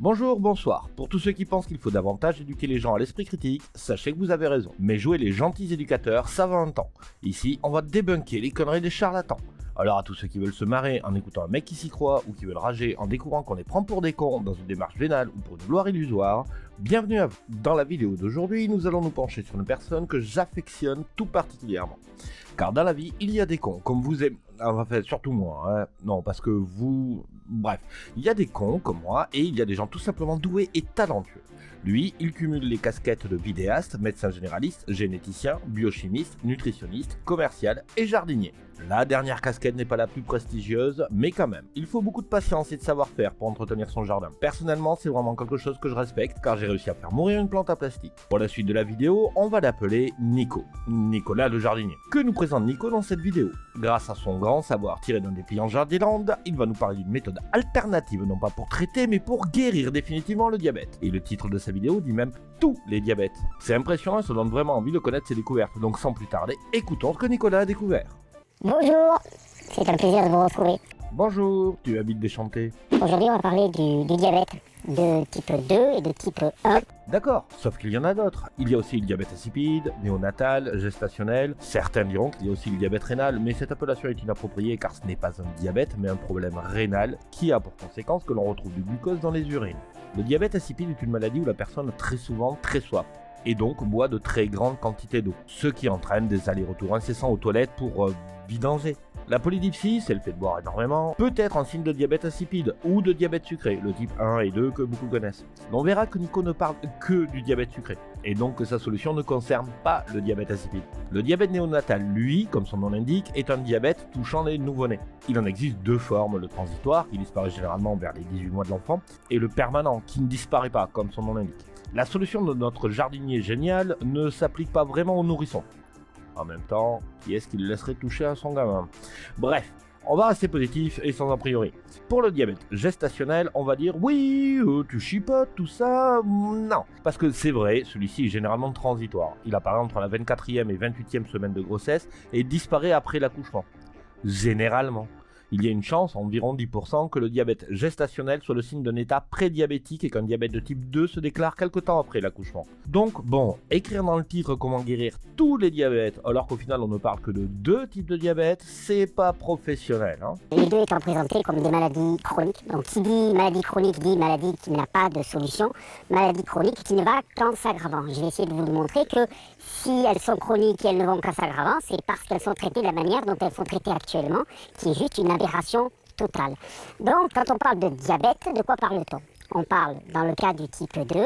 Bonjour, bonsoir. Pour tous ceux qui pensent qu'il faut davantage éduquer les gens à l'esprit critique, sachez que vous avez raison. Mais jouer les gentils éducateurs, ça va un temps. Ici, on va débunker les conneries des charlatans. Alors à tous ceux qui veulent se marrer en écoutant un mec qui s'y croit ou qui veulent rager en découvrant qu'on les prend pour des cons dans une démarche vénale ou pour une gloire illusoire, bienvenue à vous. Dans la vidéo d'aujourd'hui, nous allons nous pencher sur une personne que j'affectionne tout particulièrement. Car dans la vie, il y a des cons, comme vous aimez... Enfin, surtout moi, hein. Non, parce que vous... Bref, il y a des cons comme moi, et il y a des gens tout simplement doués et talentueux. Lui, il cumule les casquettes de vidéaste, médecin généraliste, généticien, biochimiste, nutritionniste, commercial et jardinier. La dernière casquette n'est pas la plus prestigieuse, mais quand même, il faut beaucoup de patience et de savoir-faire pour entretenir son jardin. Personnellement, c'est vraiment quelque chose que je respecte, car j'ai réussi à faire mourir une plante à plastique. Pour la suite de la vidéo, on va l'appeler Nico. Nicolas le jardinier. Que nous présente Nico dans cette vidéo? Grâce à son grand savoir tiré d'un dépliant Jardiland, il va nous parler d'une méthode alternative, non pas pour traiter, mais pour guérir définitivement le diabète. Et le titre de sa vidéo dit même tous les diabètes. C'est impressionnant et ça donne vraiment envie de connaître ses découvertes. Donc sans plus tarder, écoutons ce que Nicolas a découvert. Bonjour, c'est un plaisir de vous retrouver. Bonjour, tu habites Deschanté. Aujourd'hui, on va parler du diabète de type 2 et de type 1. D'accord, sauf qu'il y en a d'autres. Il y a aussi le diabète insipide, néonatal, gestationnel. Certains diront qu'il y a aussi le diabète rénal, mais cette appellation est inappropriée car ce n'est pas un diabète, mais un problème rénal qui a pour conséquence que l'on retrouve du glucose dans les urines. Le diabète insipide est une maladie où la personne a très souvent très soif, et donc boit de très grandes quantités d'eau, ce qui entraîne des allers-retours incessants aux toilettes pour vidanger. La polydipsie, c'est le fait de boire énormément, peut être un signe de diabète insipide ou de diabète sucré, le type 1 et 2 que beaucoup connaissent. On verra que Nico ne parle que du diabète sucré, et donc que sa solution ne concerne pas le diabète insipide. Le diabète néonatal, lui, comme son nom l'indique, est un diabète touchant les nouveau-nés. Il en existe deux formes, le transitoire, qui disparaît généralement vers les 18 mois de l'enfant, et le permanent, qui ne disparaît pas, comme son nom l'indique. La solution de notre jardinier génial ne s'applique pas vraiment aux nourrissons. En même temps, qui est-ce qui le laisserait toucher à son gamin? Bref, on va rester positif et sans a priori. Pour le diabète gestationnel, on va dire oui, tu chipotes, tout ça, non. Parce que c'est vrai, celui-ci est généralement transitoire. Il apparaît entre la 24e et 28e semaine de grossesse et disparaît après l'accouchement. Généralement. Il y a une chance, environ 10%, que le diabète gestationnel soit le signe d'un état prédiabétique et qu'un diabète de type 2 se déclare quelque temps après l'accouchement. Donc bon, écrire dans le titre comment guérir tous les diabètes alors qu'au final on ne parle que de deux types de diabète, c'est pas professionnel. Les deux étant présentés comme des maladies chroniques. Donc qui dit maladie chronique dit maladie qui n'a pas de solution, maladie chronique qui ne va qu'en s'aggravant. Je vais essayer de vous montrer que si elles sont chroniques et elles ne vont qu'en s'aggravant, c'est parce qu'elles sont traitées de la manière dont elles sont traitées actuellement, qui est juste une aberration totale. Donc, quand on parle de diabète, de quoi parle-t-on? On parle, dans le cas du type 2,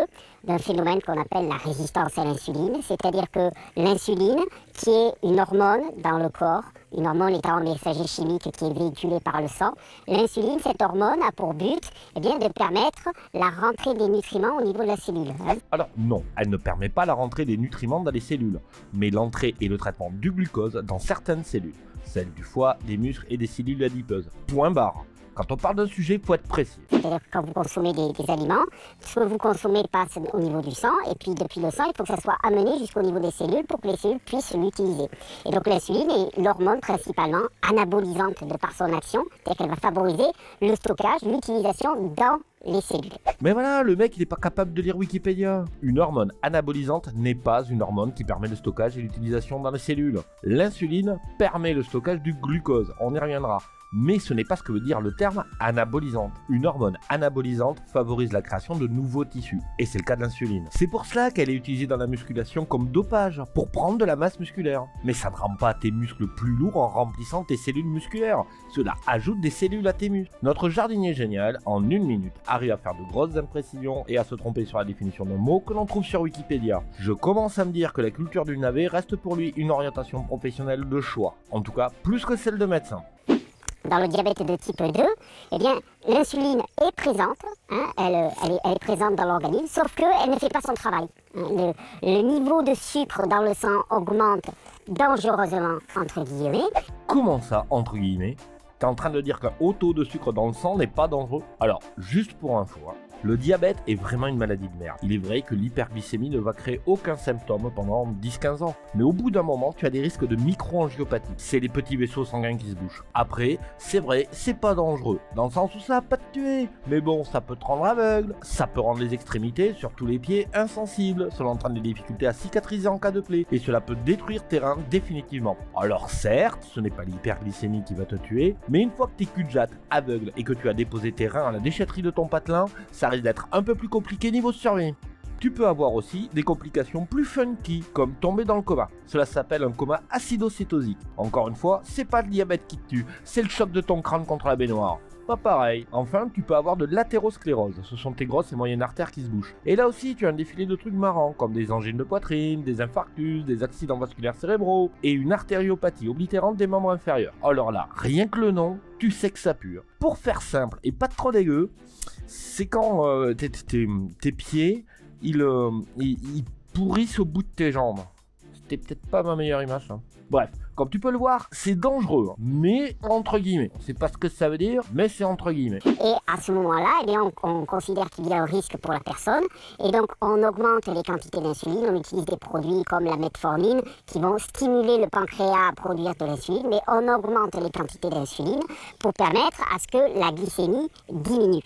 d'un phénomène qu'on appelle la résistance à l'insuline, c'est-à-dire que l'insuline, qui est une hormone dans le corps, une hormone étant un messager chimique qui est véhiculé par le sang, l'insuline, cette hormone, a pour but de permettre la rentrée des nutriments au niveau de la cellule. Alors non, elle ne permet pas la rentrée des nutriments dans les cellules, mais l'entrée et le traitement du glucose dans certaines cellules, celles du foie, des muscles et des cellules adipeuses. Point barre. Quand on parle d'un sujet, il faut être précis. C'est-à-dire que quand vous consommez des aliments, ce que vous consommez passe au niveau du sang, et puis depuis le sang, il faut que ça soit amené jusqu'au niveau des cellules pour que les cellules puissent l'utiliser. Et donc l'insuline est l'hormone principalement anabolisante de par son action, c'est-à-dire qu'elle va favoriser le stockage, l'utilisation dans les cellules. Mais voilà, le mec il n'est pas capable de lire Wikipédia. Une hormone anabolisante n'est pas une hormone qui permet le stockage et l'utilisation dans les cellules. L'insuline permet le stockage du glucose, on y reviendra. Mais ce n'est pas ce que veut dire le terme anabolisante. Une hormone anabolisante favorise la création de nouveaux tissus, et c'est le cas de l'insuline. C'est pour cela qu'elle est utilisée dans la musculation comme dopage, pour prendre de la masse musculaire. Mais ça ne rend pas tes muscles plus lourds en remplissant tes cellules musculaires. Cela ajoute des cellules à tes muscles. Notre jardinier génial, en 1 minute, arrive à faire de grosses imprécisions et à se tromper sur la définition d'un mot que l'on trouve sur Wikipédia. Je commence à me dire que la culture du navet reste pour lui une orientation professionnelle de choix. En tout cas, plus que celle de médecin. Dans le diabète de type 2, l'insuline est présente, elle est présente dans l'organisme, sauf qu'elle ne fait pas son travail. Le niveau de sucre dans le sang augmente dangereusement, entre guillemets. Comment ça, entre guillemets? T'es en train de dire qu'un haut taux de sucre dans le sang n'est pas dangereux? Alors, juste pour info, Le diabète est vraiment une maladie de merde. Il est vrai que l'hyperglycémie ne va créer aucun symptôme pendant 10-15 ans. Mais au bout d'un moment, tu as des risques de micro-angiopathie. C'est les petits vaisseaux sanguins qui se bouchent. Après, c'est vrai, c'est pas dangereux, dans le sens où ça va pas te tuer. Mais bon, ça peut te rendre aveugle. Ça peut rendre les extrémités, surtout les pieds, insensibles. Cela entraîne des difficultés à cicatriser en cas de plaie. Et cela peut détruire tes reins définitivement. Alors certes, ce n'est pas l'hyperglycémie qui va te tuer, mais une fois que t'es cul-de-jatte, aveugle et que tu as déposé tes reins à la déchetterie de ton patelin, ça risque d'être un peu plus compliqué niveau survie. Tu peux avoir aussi des complications plus funky, comme tomber dans le coma. Cela s'appelle un coma acidocétosique. Encore une fois, c'est pas le diabète qui te tue, c'est le choc de ton crâne contre la baignoire. Pas pareil. Enfin, tu peux avoir de l'athérosclérose. Ce sont tes grosses et moyennes artères qui se bouchent. Et là aussi, tu as un défilé de trucs marrants, comme des angines de poitrine, des infarctus, des accidents vasculaires cérébraux, et une artériopathie oblitérante des membres inférieurs. Alors là, rien que le nom, tu sais que ça pue. Pour faire simple et pas trop dégueu, c'est quand tes pieds, ils pourrissent au bout de tes jambes. C'était peut-être pas ma meilleure image, hein. Bref, comme tu peux le voir, c'est dangereux, mais entre guillemets. C'est pas ce que ça veut dire, mais c'est entre guillemets. Et à ce moment-là, eh bien, on considère qu'il y a un risque pour la personne, et donc on augmente les quantités d'insuline, on utilise des produits comme la metformine qui vont stimuler le pancréas à produire de l'insuline, mais on augmente les quantités d'insuline pour permettre à ce que la glycémie diminue.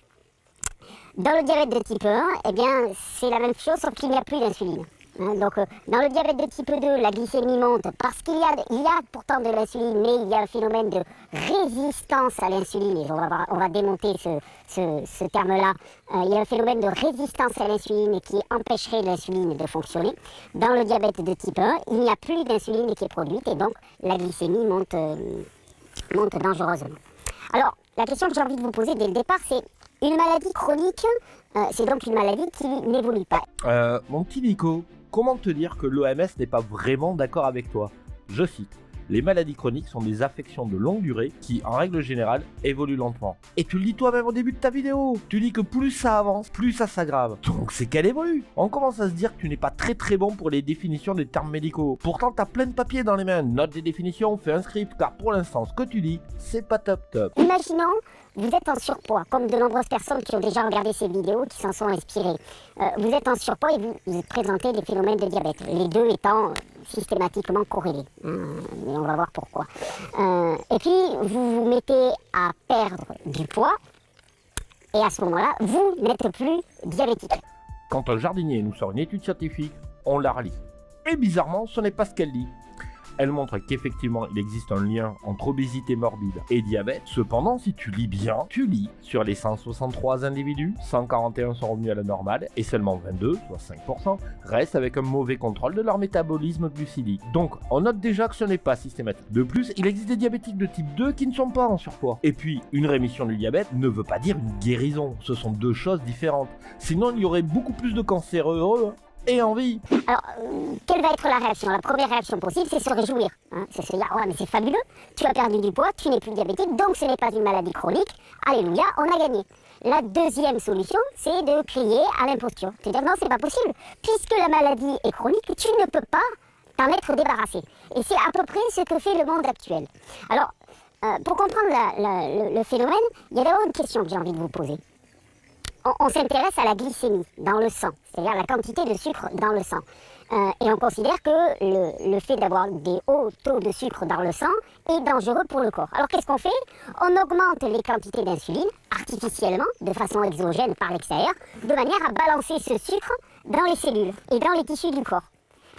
Dans le diabète de type 1, eh bien, c'est la même chose, sauf qu'il n'y a plus d'insuline. Donc, dans le diabète de type 2, la glycémie monte parce qu'il y a pourtant de l'insuline, mais il y a un phénomène de résistance à l'insuline, et on va démonter ce terme-là. Il y a un phénomène de résistance à l'insuline qui empêcherait l'insuline de fonctionner. Dans le diabète de type 1, il n'y a plus d'insuline qui est produite, et donc la glycémie monte dangereusement. Alors, la question que j'ai envie de vous poser dès le départ, c'est une maladie chronique, c'est donc une maladie qui n'évolue pas. Mon petit Nico, comment te dire que l'OMS n'est pas vraiment d'accord avec toi? Je cite. Les maladies chroniques sont des affections de longue durée qui, en règle générale, évoluent lentement. Et tu le dis toi-même au début de ta vidéo. Tu dis que plus ça avance, plus ça s'aggrave. Donc c'est qu'elle évolue. On commence à se dire que tu n'es pas très bon pour les définitions des termes médicaux. Pourtant, t'as plein de papiers dans les mains. Note des définitions, fais un script, car pour l'instant, ce que tu dis, c'est pas top. Imaginons, vous êtes en surpoids, comme de nombreuses personnes qui ont déjà regardé ces vidéos, qui s'en sont inspirées. Vous êtes en surpoids et vous présentez des phénomènes de diabète, les deux étant systématiquement corrélés. Mais on va voir pourquoi. Et puis, vous vous mettez à perdre du poids, et à ce moment-là, vous n'êtes plus diabétique. Quand un jardinier nous sort une étude scientifique, on la relit. Et bizarrement, ce n'est pas ce qu'elle dit. Elle montre qu'effectivement, il existe un lien entre obésité morbide et diabète. Cependant, si tu lis bien, tu lis sur les 163 individus, 141 sont revenus à la normale et seulement 22, soit 5%, restent avec un mauvais contrôle de leur métabolisme glucidique. Donc, on note déjà que ce n'est pas systématique. De plus, il existe des diabétiques de type 2 qui ne sont pas en surpoids. Et puis, une rémission du diabète ne veut pas dire une guérison. Ce sont deux choses différentes. Sinon, il y aurait beaucoup plus de cancéreux heureux, et en vie. Alors, quelle va être la réaction? La première réaction possible, c'est se réjouir. C'est se dire, ouais, mais c'est fabuleux, tu as perdu du poids, tu n'es plus diabétique, donc ce n'est pas une maladie chronique. Alléluia, on a gagné. La deuxième solution, c'est de crier à l'imposture. C'est dire, non, c'est pas possible. Puisque la maladie est chronique, tu ne peux pas t'en être débarrassé. Et c'est à peu près ce que fait le monde actuel. Alors, pour comprendre le phénomène, il y a d'abord une question que j'ai envie de vous poser. On s'intéresse à la glycémie dans le sang, c'est-à-dire la quantité de sucre dans le sang. Et on considère que le fait d'avoir des hauts taux de sucre dans le sang est dangereux pour le corps. Alors qu'est-ce qu'on fait? On augmente les quantités d'insuline artificiellement, de façon exogène par l'extérieur, de manière à balancer ce sucre dans les cellules et dans les tissus du corps.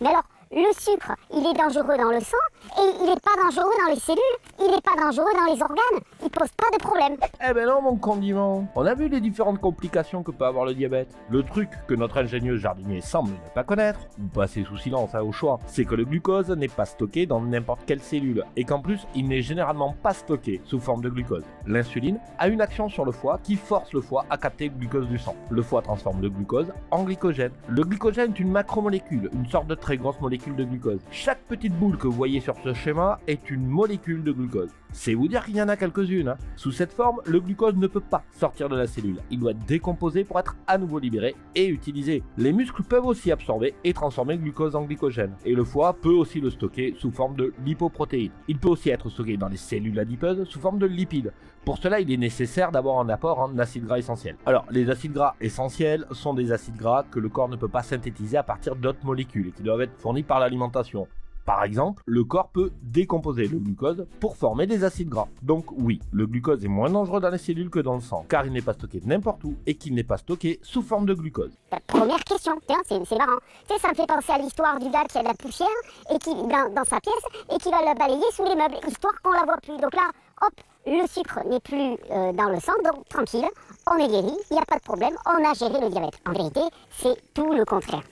Mais alors, le sucre, il est dangereux dans le sang et il n'est pas dangereux dans les cellules, il n'est pas dangereux dans les organes, il pose pas de problème. Eh ben non mon condiment, on a vu les différentes complications que peut avoir le diabète. Le truc que notre ingénieux jardinier semble ne pas connaître, ou passer sous silence au choix, c'est que le glucose n'est pas stocké dans n'importe quelle cellule, et qu'en plus il n'est généralement pas stocké sous forme de glucose. L'insuline a une action sur le foie qui force le foie à capter le glucose du sang. Le foie transforme le glucose en glycogène. Le glycogène est une macromolécule, une sorte de très grosse molécule de glucose. Chaque petite boule que vous voyez sur ce schéma est une molécule de glucose. C'est vous dire qu'il y en a quelques-unes. quelques-unes. Sous cette forme, le glucose ne peut pas sortir de la cellule. Il doit être décomposé pour être à nouveau libéré et utilisé. Les muscles peuvent aussi absorber et transformer le glucose en glycogène. Et le foie peut aussi le stocker sous forme de lipoprotéines. Il peut aussi être stocké dans les cellules adipeuses sous forme de lipides. Pour cela, il est nécessaire d'avoir un apport en acides gras essentiels. Alors, les acides gras essentiels sont des acides gras que le corps ne peut pas synthétiser à partir d'autres molécules et qui doivent être fournis par l'alimentation. Par exemple, le corps peut décomposer le glucose pour former des acides gras. Donc oui, le glucose est moins dangereux dans les cellules que dans le sang, car il n'est pas stocké n'importe où et qu'il n'est pas stocké sous forme de glucose. Première question, tiens, c'est marrant. Tu sais, ça me fait penser à l'histoire du gars qui a de la poussière et qui dans sa pièce et qui va la balayer sous les meubles, histoire qu'on la voit plus. Donc là, hop, le sucre n'est plus dans le sang, donc tranquille, on est guéri, il n'y a pas de problème, on a géré le diabète. En vérité, c'est tout le contraire.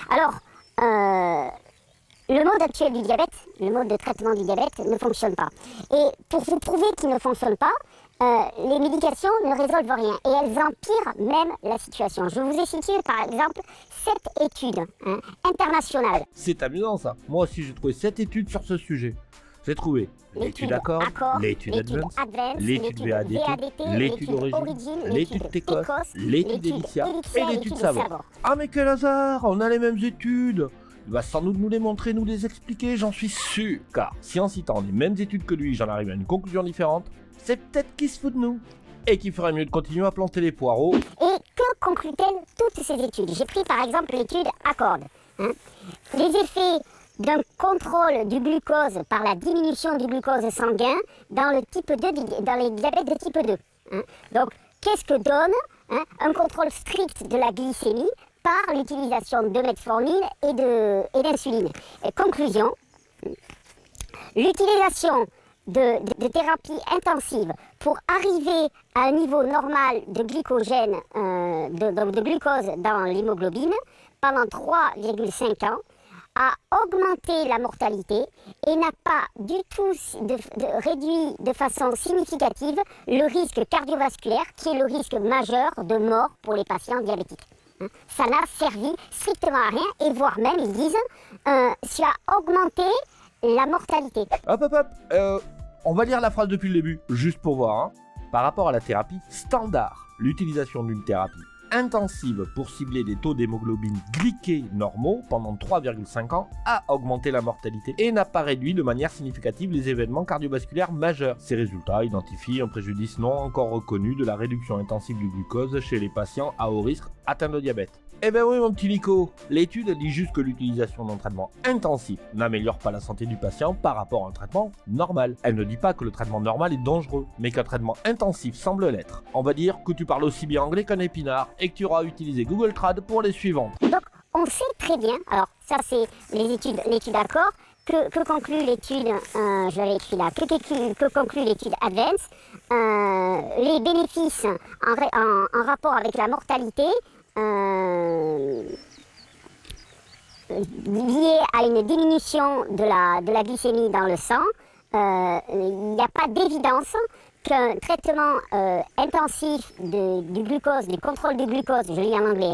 Alors, le mode actuel du diabète, le mode de traitement du diabète ne fonctionne pas. Et pour vous prouver qu'il ne fonctionne pas, les médications ne résolvent rien et elles empirent même la situation. Je vous ai cité par exemple 7 études internationales. C'est amusant ça. Moi aussi j'ai trouvé 7 études sur ce sujet. J'ai trouvé l'étude Accord, l'étude Advance, l'étude VADT, l'étude Origine, l'étude Tecos, l'étude Elicia et l'étude Savor. Ah mais quel hasard, on a les mêmes études. Il va sans doute nous les montrer, nous les expliquer, j'en suis sûr. Car si en citant les mêmes études que lui, j'en arrive à une conclusion différente, c'est peut-être qu'il se fout de nous. Et qu'il ferait mieux de continuer à planter les poireaux. Et que conclut-elle toutes ces études? J'ai pris par exemple l'étude Accord. Les effets d'un contrôle du glucose par la diminution du glucose sanguin dans le type 2, dans les diabètes de type 2. Donc, qu'est-ce que donne un contrôle strict de la glycémie par l'utilisation de metformine et d'insuline? Conclusion, l'utilisation de thérapies intensives pour arriver à un niveau normal de glycogène, donc de glucose dans l'hémoglobine pendant 3,5 ans a augmenté la mortalité et n'a pas du tout réduit de façon significative le risque cardiovasculaire qui est le risque majeur de mort pour les patients diabétiques. Ça n'a servi strictement à rien et voire même, ils disent, ça a augmenté la mortalité. Hop, on va lire la phrase depuis le début, juste pour voir. Par rapport à la thérapie standard, l'utilisation d'une thérapie intensive pour cibler des taux d'hémoglobine glyquée normaux pendant 3,5 ans a augmenté la mortalité et n'a pas réduit de manière significative les événements cardiovasculaires majeurs. Ces résultats identifient un préjudice non encore reconnu de la réduction intensive du glucose chez les patients à haut risque atteints de diabète. Eh ben oui mon petit Nico, l'étude dit juste que l'utilisation d'un traitement intensif n'améliore pas la santé du patient par rapport à un traitement normal. Elle ne dit pas que le traitement normal est dangereux, mais qu'un traitement intensif semble l'être. On va dire que tu parles aussi bien anglais qu'un épinard et que tu auras utilisé Google Trad pour les suivantes. Donc on sait très bien, alors ça c'est l'étude Accord, que conclut l'étude, je l'avais écrit là, que conclut l'étude Advance, les bénéfices en rapport avec la mortalité lié à une diminution de la glycémie dans le sang. Il n'y a pas d'évidence qu'un traitement intensif du glucose, du contrôle du glucose, je lis en anglais,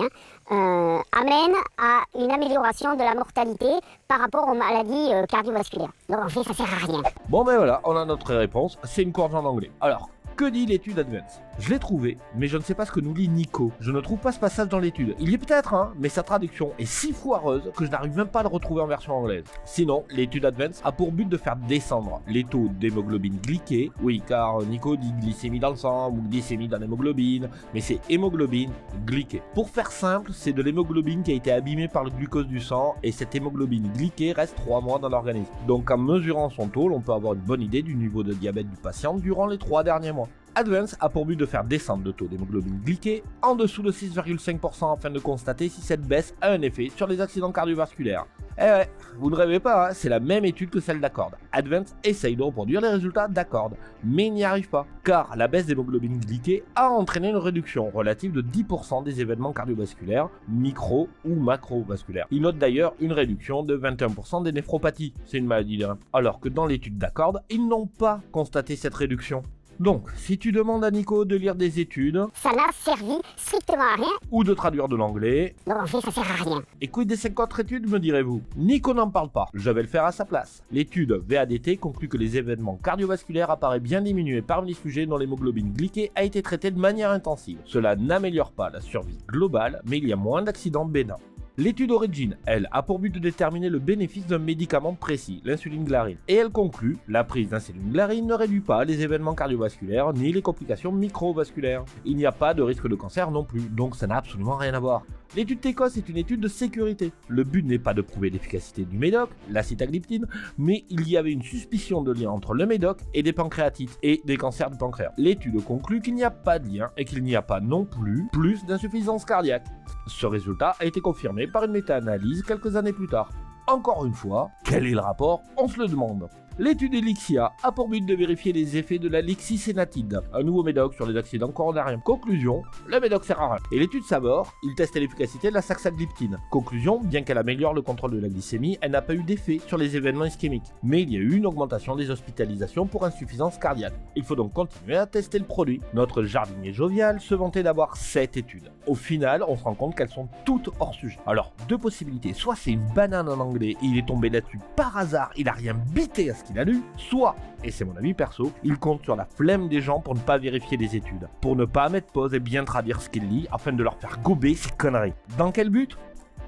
amène à une amélioration de la mortalité par rapport aux maladies cardiovasculaires. Donc en fait, ça sert à rien. Bon ben voilà, on a notre réponse, c'est une courbe en anglais. Alors, que dit l'étude Advance? Je l'ai trouvé, mais je ne sais pas ce que nous lit Nico. Je ne trouve pas ce passage dans l'étude. Il y est peut-être, mais sa traduction est si foireuse que je n'arrive même pas à le retrouver en version anglaise. Sinon, l'étude Advance a pour but de faire descendre les taux d'hémoglobine glyquée. Oui, car Nico dit glycémie dans le sang ou glycémie dans l'hémoglobine, mais c'est hémoglobine glyquée. Pour faire simple, c'est de l'hémoglobine qui a été abîmée par le glucose du sang et cette hémoglobine glyquée reste 3 mois dans l'organisme. Donc en mesurant son taux, on peut avoir une bonne idée du niveau de diabète du patient durant les 3 derniers mois. Advance a pour but de faire descendre le taux d'hémoglobine glyquée en dessous de 6,5% afin de constater si cette baisse a un effet sur les accidents cardiovasculaires. Eh ouais, vous ne rêvez pas, c'est la même étude que celle d'Accord. Advance essaye de reproduire les résultats d'Accord, mais il n'y arrive pas, car la baisse d'hémoglobine glyquée a entraîné une réduction relative de 10% des événements cardiovasculaires, micro ou macrovasculaires. Il note d'ailleurs une réduction de 21% des néphropathies, c'est une maladie de rein. Alors que dans l'étude d'Accord, ils n'ont pas constaté cette réduction. Donc, si tu demandes à Nico de lire des études, ça n'a servi strictement à rien. Ou de traduire de l'anglais, Donc en fait, ça sert à rien. Et quid des 50 études, me direz-vous? Nico n'en parle pas, je vais le faire à sa place. L'étude VADT conclut que les événements cardiovasculaires apparaissent bien diminués parmi les sujets dont l'hémoglobine glyquée a été traitée de manière intensive. Cela n'améliore pas la survie globale, mais il y a moins d'accidents bénins. L'étude Origin, elle, a pour but de déterminer le bénéfice d'un médicament précis, l'insuline glarine. Et elle conclut, la prise d'insuline glarine ne réduit pas les événements cardiovasculaires ni les complications microvasculaires. Il n'y a pas de risque de cancer non plus, donc ça n'a absolument rien à voir. L'étude TECOS est une étude de sécurité. Le but n'est pas de prouver l'efficacité du médoc, la sitagliptine, mais il y avait une suspicion de lien entre le médoc et des pancréatites et des cancers du pancréas. L'étude conclut qu'il n'y a pas de lien et qu'il n'y a pas non plus d'insuffisance cardiaque. Ce résultat a été confirmé par une méta-analyse quelques années plus tard. Encore une fois, quel est le rapport? On se le demande. L'étude Elixia a pour but de vérifier les effets de la lixisénatide, un nouveau médoc sur les accidents coronariens. Conclusion, le médoc sert à rien. Et l'étude Savor, il testait l'efficacité de la saxagliptine. Conclusion, bien qu'elle améliore le contrôle de la glycémie, elle n'a pas eu d'effet sur les événements ischémiques. Mais il y a eu une augmentation des hospitalisations pour insuffisance cardiaque. Il faut donc continuer à tester le produit. Notre jardinier jovial se vantait d'avoir 7 études. Au final, on se rend compte qu'elles sont toutes hors sujet. Alors, deux possibilités. Soit c'est une banane en anglais et il est tombé là-dessus par hasard, il a rien bité à ce qu'il a lu, soit, et c'est mon avis perso, il compte sur la flemme des gens pour ne pas vérifier les études, pour ne pas mettre pause et bien traduire ce qu'il lit afin de leur faire gober ces conneries. Dans quel but?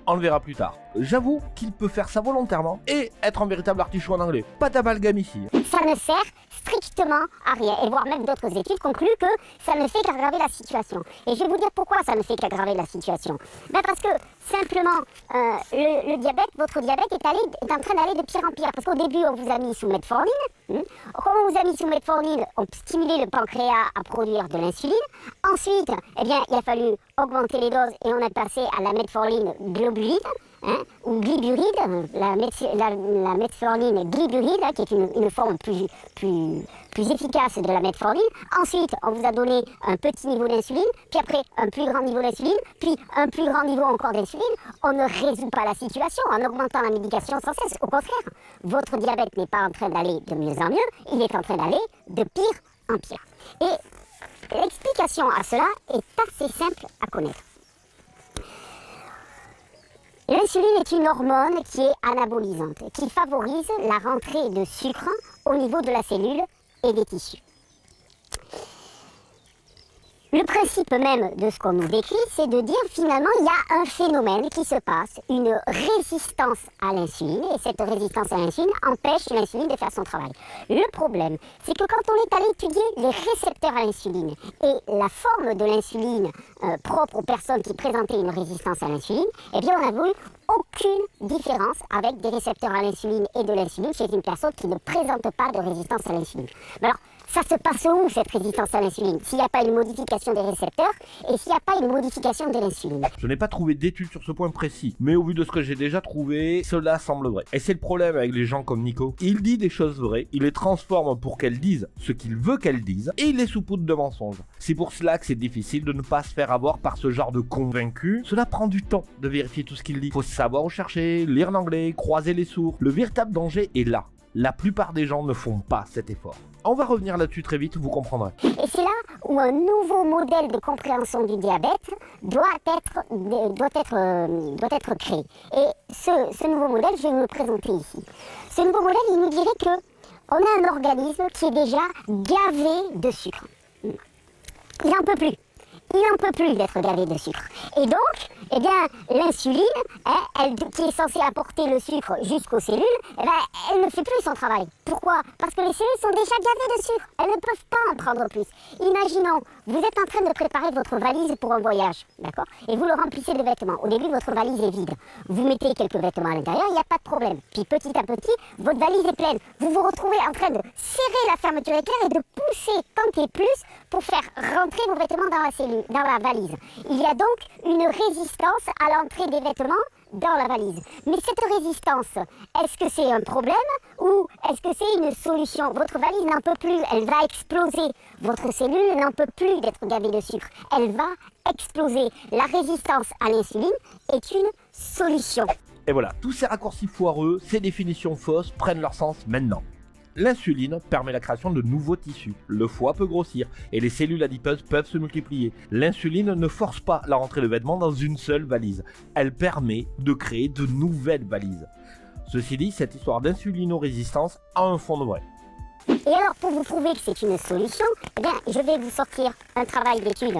On le verra plus tard. J'avoue qu'il peut faire ça volontairement et être un véritable artichaut en anglais. Pas d'amalgame ici. Ça ne sert strictement à rien. Et voire même d'autres études concluent que ça ne fait qu'aggraver la situation. Et je vais vous dire pourquoi ça ne fait qu'aggraver la situation. Ben parce que simplement, le diabète, votre diabète est en train d'aller de pire en pire. Parce qu'au début, on vous a mis sous metformine. Comme on vous a mis sous metformine, on stimulait le pancréas à produire de l'insuline. Ensuite, eh bien, il a fallu augmenter les doses et on est passé à la metformine globulide. Ou glyburide, la metformine glyburide, qui est une forme plus efficace de la metformine. Ensuite, on vous a donné un petit niveau d'insuline, puis après un plus grand niveau d'insuline, puis un plus grand niveau encore d'insuline. On ne résout pas la situation en augmentant la médication sans cesse. Au contraire, votre diabète n'est pas en train d'aller de mieux en mieux, il est en train d'aller de pire en pire. Et l'explication à cela est assez simple à connaître. L'insuline est une hormone qui est anabolisante, qui favorise la rentrée de sucre au niveau de la cellule et des tissus. Le principe même de ce qu'on nous décrit, c'est de dire finalement il y a un phénomène qui se passe, une résistance à l'insuline, et cette résistance à l'insuline empêche l'insuline de faire son travail. Le problème, c'est que quand on est allé étudier les récepteurs à l'insuline et la forme de l'insuline propre aux personnes qui présentaient une résistance à l'insuline, eh bien on n'a vu aucune différence avec des récepteurs à l'insuline et de l'insuline chez une personne qui ne présente pas de résistance à l'insuline. Alors, ça se passe où, cette résistance à l'insuline? S'il n'y a pas une modification des récepteurs et s'il n'y a pas une modification de l'insuline. Je n'ai pas trouvé d'études sur ce point précis, mais au vu de ce que j'ai déjà trouvé, cela semble vrai. Et c'est le problème avec les gens comme Nico. Il dit des choses vraies, il les transforme pour qu'elles disent ce qu'il veut qu'elles disent, et il les saupoudre de mensonges. C'est pour cela que c'est difficile de ne pas se faire avoir par ce genre de convaincus. Cela prend du temps de vérifier tout ce qu'il dit. Faut savoir où chercher, lire l'anglais, croiser les sources. Le véritable danger est là. La plupart des gens ne font pas cet effort. On va revenir là-dessus très vite, vous comprendrez. Et c'est là où un nouveau modèle de compréhension du diabète doit être créé. Et ce nouveau modèle, je vais me le présenter ici. Ce nouveau modèle, il nous dirait que on a un organisme qui est déjà gavé de sucre. Il n'en peut plus. Il n'en peut plus d'être gavé de sucre. Et donc, eh bien, l'insuline, elle, qui est censée apporter le sucre jusqu'aux cellules, eh bien, elle ne fait plus son travail. Pourquoi? Parce que les cellules sont déjà gavées de sucre. Elles ne peuvent pas en prendre plus. Imaginons, vous êtes en train de préparer votre valise pour un voyage, d'accord? Et vous le remplissez de vêtements. Au début, votre valise est vide. Vous mettez quelques vêtements à l'intérieur, il n'y a pas de problème. Puis petit à petit, votre valise est pleine. Vous vous retrouvez en train de serrer la fermeture éclair et de pousser tant et plus pour faire rentrer vos vêtements dans la cellule, dans la valise. Il y a donc une résistance à l'entrée des vêtements dans la valise. Mais cette résistance, est-ce que c'est un problème ou est-ce que c'est une solution? Votre valise n'en peut plus, elle va exploser. Votre cellule n'en peut plus d'être gavée de sucre. Elle va exploser. La résistance à l'insuline est une solution. Et voilà, tous ces raccourcis foireux, ces définitions fausses prennent leur sens maintenant. L'insuline permet la création de nouveaux tissus. Le foie peut grossir et les cellules adipeuses peuvent se multiplier. L'insuline ne force pas la rentrée de vêtements dans une seule valise. Elle permet de créer de nouvelles valises. Ceci dit, cette histoire d'insulinorésistance a un fond de vrai. Et alors, pour vous prouver que c'est une solution, eh bien, je vais vous sortir un travail d'étude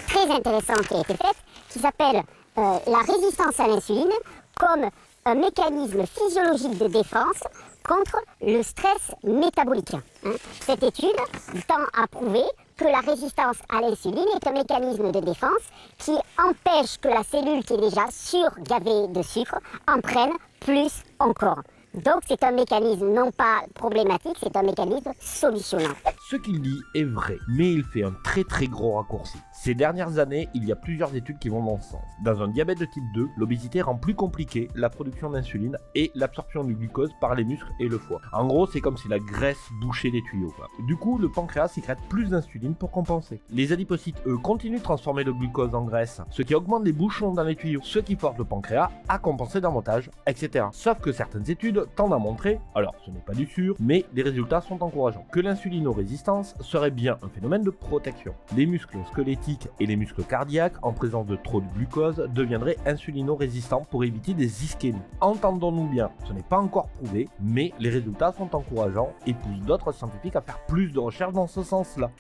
très intéressant qui a été fait, qui s'appelle la résistance à l'insuline comme un mécanisme physiologique de défense contre le stress métabolique. Cette étude tend à prouver que la résistance à l'insuline est un mécanisme de défense qui empêche que la cellule qui est déjà surgavée de sucre en prenne plus encore. Donc c'est un mécanisme non pas problématique, c'est un mécanisme solutionnant. Ce qu'il dit est vrai, mais il fait un très gros raccourci. Ces dernières années, il y a plusieurs études qui vont dans ce sens. Dans un diabète de type 2, l'obésité rend plus compliqué la production d'insuline et l'absorption du glucose par les muscles et le foie. En gros, c'est comme si la graisse bouchait les tuyaux. Du coup, le pancréas sécrète plus d'insuline pour compenser. Les adipocytes, eux, continuent de transformer le glucose en graisse, ce qui augmente les bouchons dans les tuyaux, ce qui force le pancréas à compenser davantage, etc. Sauf que certaines études tendent à montrer, alors ce n'est pas du sûr, mais les résultats sont encourageants, que l'insulinorésistance serait bien un phénomène de protection. Les muscles squelettiques et les muscles cardiaques, en présence de trop de glucose, deviendraient insulinorésistants pour éviter des ischémies. Entendons-nous bien, ce n'est pas encore prouvé, mais les résultats sont encourageants et poussent d'autres scientifiques à faire plus de recherches dans ce sens-là.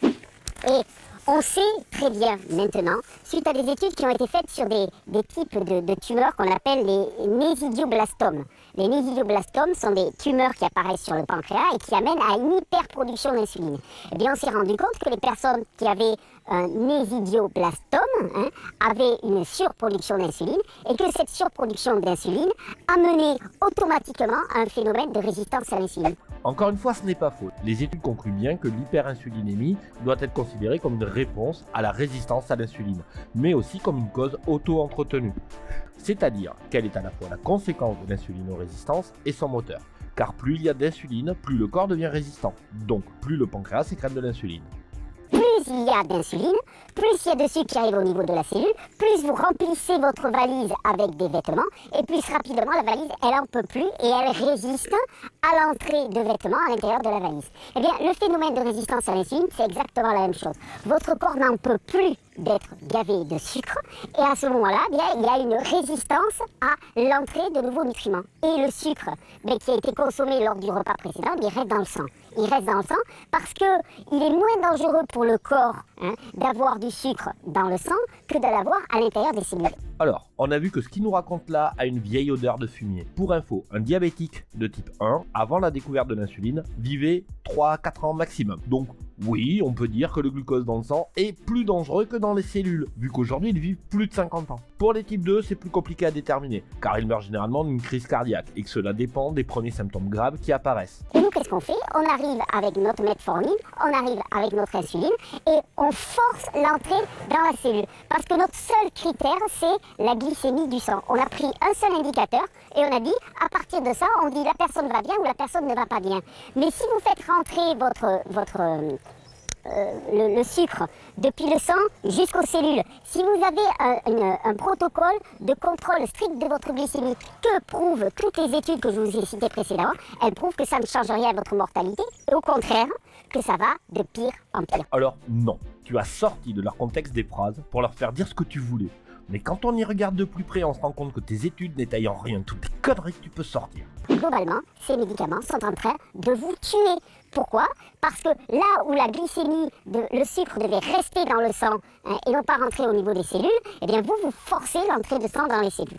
Et on sait très bien maintenant, suite à des études qui ont été faites sur des types de tumeurs qu'on appelle les nésidioblastomes. Les nésidioblastomes sont des tumeurs qui apparaissent sur le pancréas et qui amènent à une hyperproduction d'insuline. Eh bien, on s'est rendu compte que les personnes qui avaient un nésidioblastome avaient une surproduction d'insuline et que cette surproduction d'insuline amenait automatiquement à un phénomène de résistance à l'insuline. Encore une fois, ce n'est pas faux. Les études concluent bien que l'hyperinsulinémie doit être considérée comme une réponse à la résistance à l'insuline, mais aussi comme une cause auto-entretenue. C'est-à-dire qu'elle est à la fois la conséquence de l'insulinorésistance et son moteur. Car plus il y a d'insuline, plus le corps devient résistant. Donc plus le pancréas sécrète de l'insuline. Plus il y a d'insuline, plus il y a de sucre qui arrive au niveau de la cellule, plus vous remplissez votre valise avec des vêtements, et plus rapidement la valise, elle en peut plus et elle résiste à l'entrée de vêtements à l'intérieur de la valise. Eh bien, le phénomène de résistance à l'insuline, c'est exactement la même chose. Votre corps n'en peut plus d'être gavé de sucre, et à ce moment-là, bien, il y a une résistance à l'entrée de nouveaux nutriments. Et le sucre qui a été consommé lors du repas précédent, il reste dans le sang. Il reste dans le sang parce qu'il est moins dangereux pour le corps d'avoir du sucre dans le sang que de l'avoir à l'intérieur des cellules. Alors, on a vu que ce qu'il nous raconte là a une vieille odeur de fumier. Pour info, un diabétique de type 1, avant la découverte de l'insuline, vivait 3 à 4 ans maximum. Donc oui, on peut dire que le glucose dans le sang est plus dangereux que dans les cellules, vu qu'aujourd'hui ils vivent plus de 50 ans. Pour les types 2, c'est plus compliqué à déterminer, car ils meurent généralement d'une crise cardiaque, et que cela dépend des premiers symptômes graves qui apparaissent. Et nous, qu'est-ce qu'on fait? On arrive avec notre metformine, on arrive avec notre insuline, et on force l'entrée dans la cellule. Parce que notre seul critère, c'est la glycémie du sang. On a pris un seul indicateur, et on a dit, à partir de ça, on dit la personne va bien ou la personne ne va pas bien. Mais si vous faites rentrer le sucre depuis le sang jusqu'aux cellules, si vous avez un protocole de contrôle strict de votre glycémie, que prouvent toutes les études que je vous ai citées précédemment, elles prouvent que ça ne change rien à votre mortalité, et au contraire, que ça va de pire en pire. Alors non, tu as sorti de leur contexte des phrases pour leur faire dire ce que tu voulais. Mais quand on y regarde de plus près, on se rend compte que tes études n'étayent en rien toutes les conneries que tu peux sortir. Globalement, ces médicaments sont en train de vous tuer. Pourquoi? Parce que là où la glycémie, le sucre devait rester dans le sang et non pas rentrer au niveau des cellules, eh bien vous forcez l'entrée de sang dans les cellules.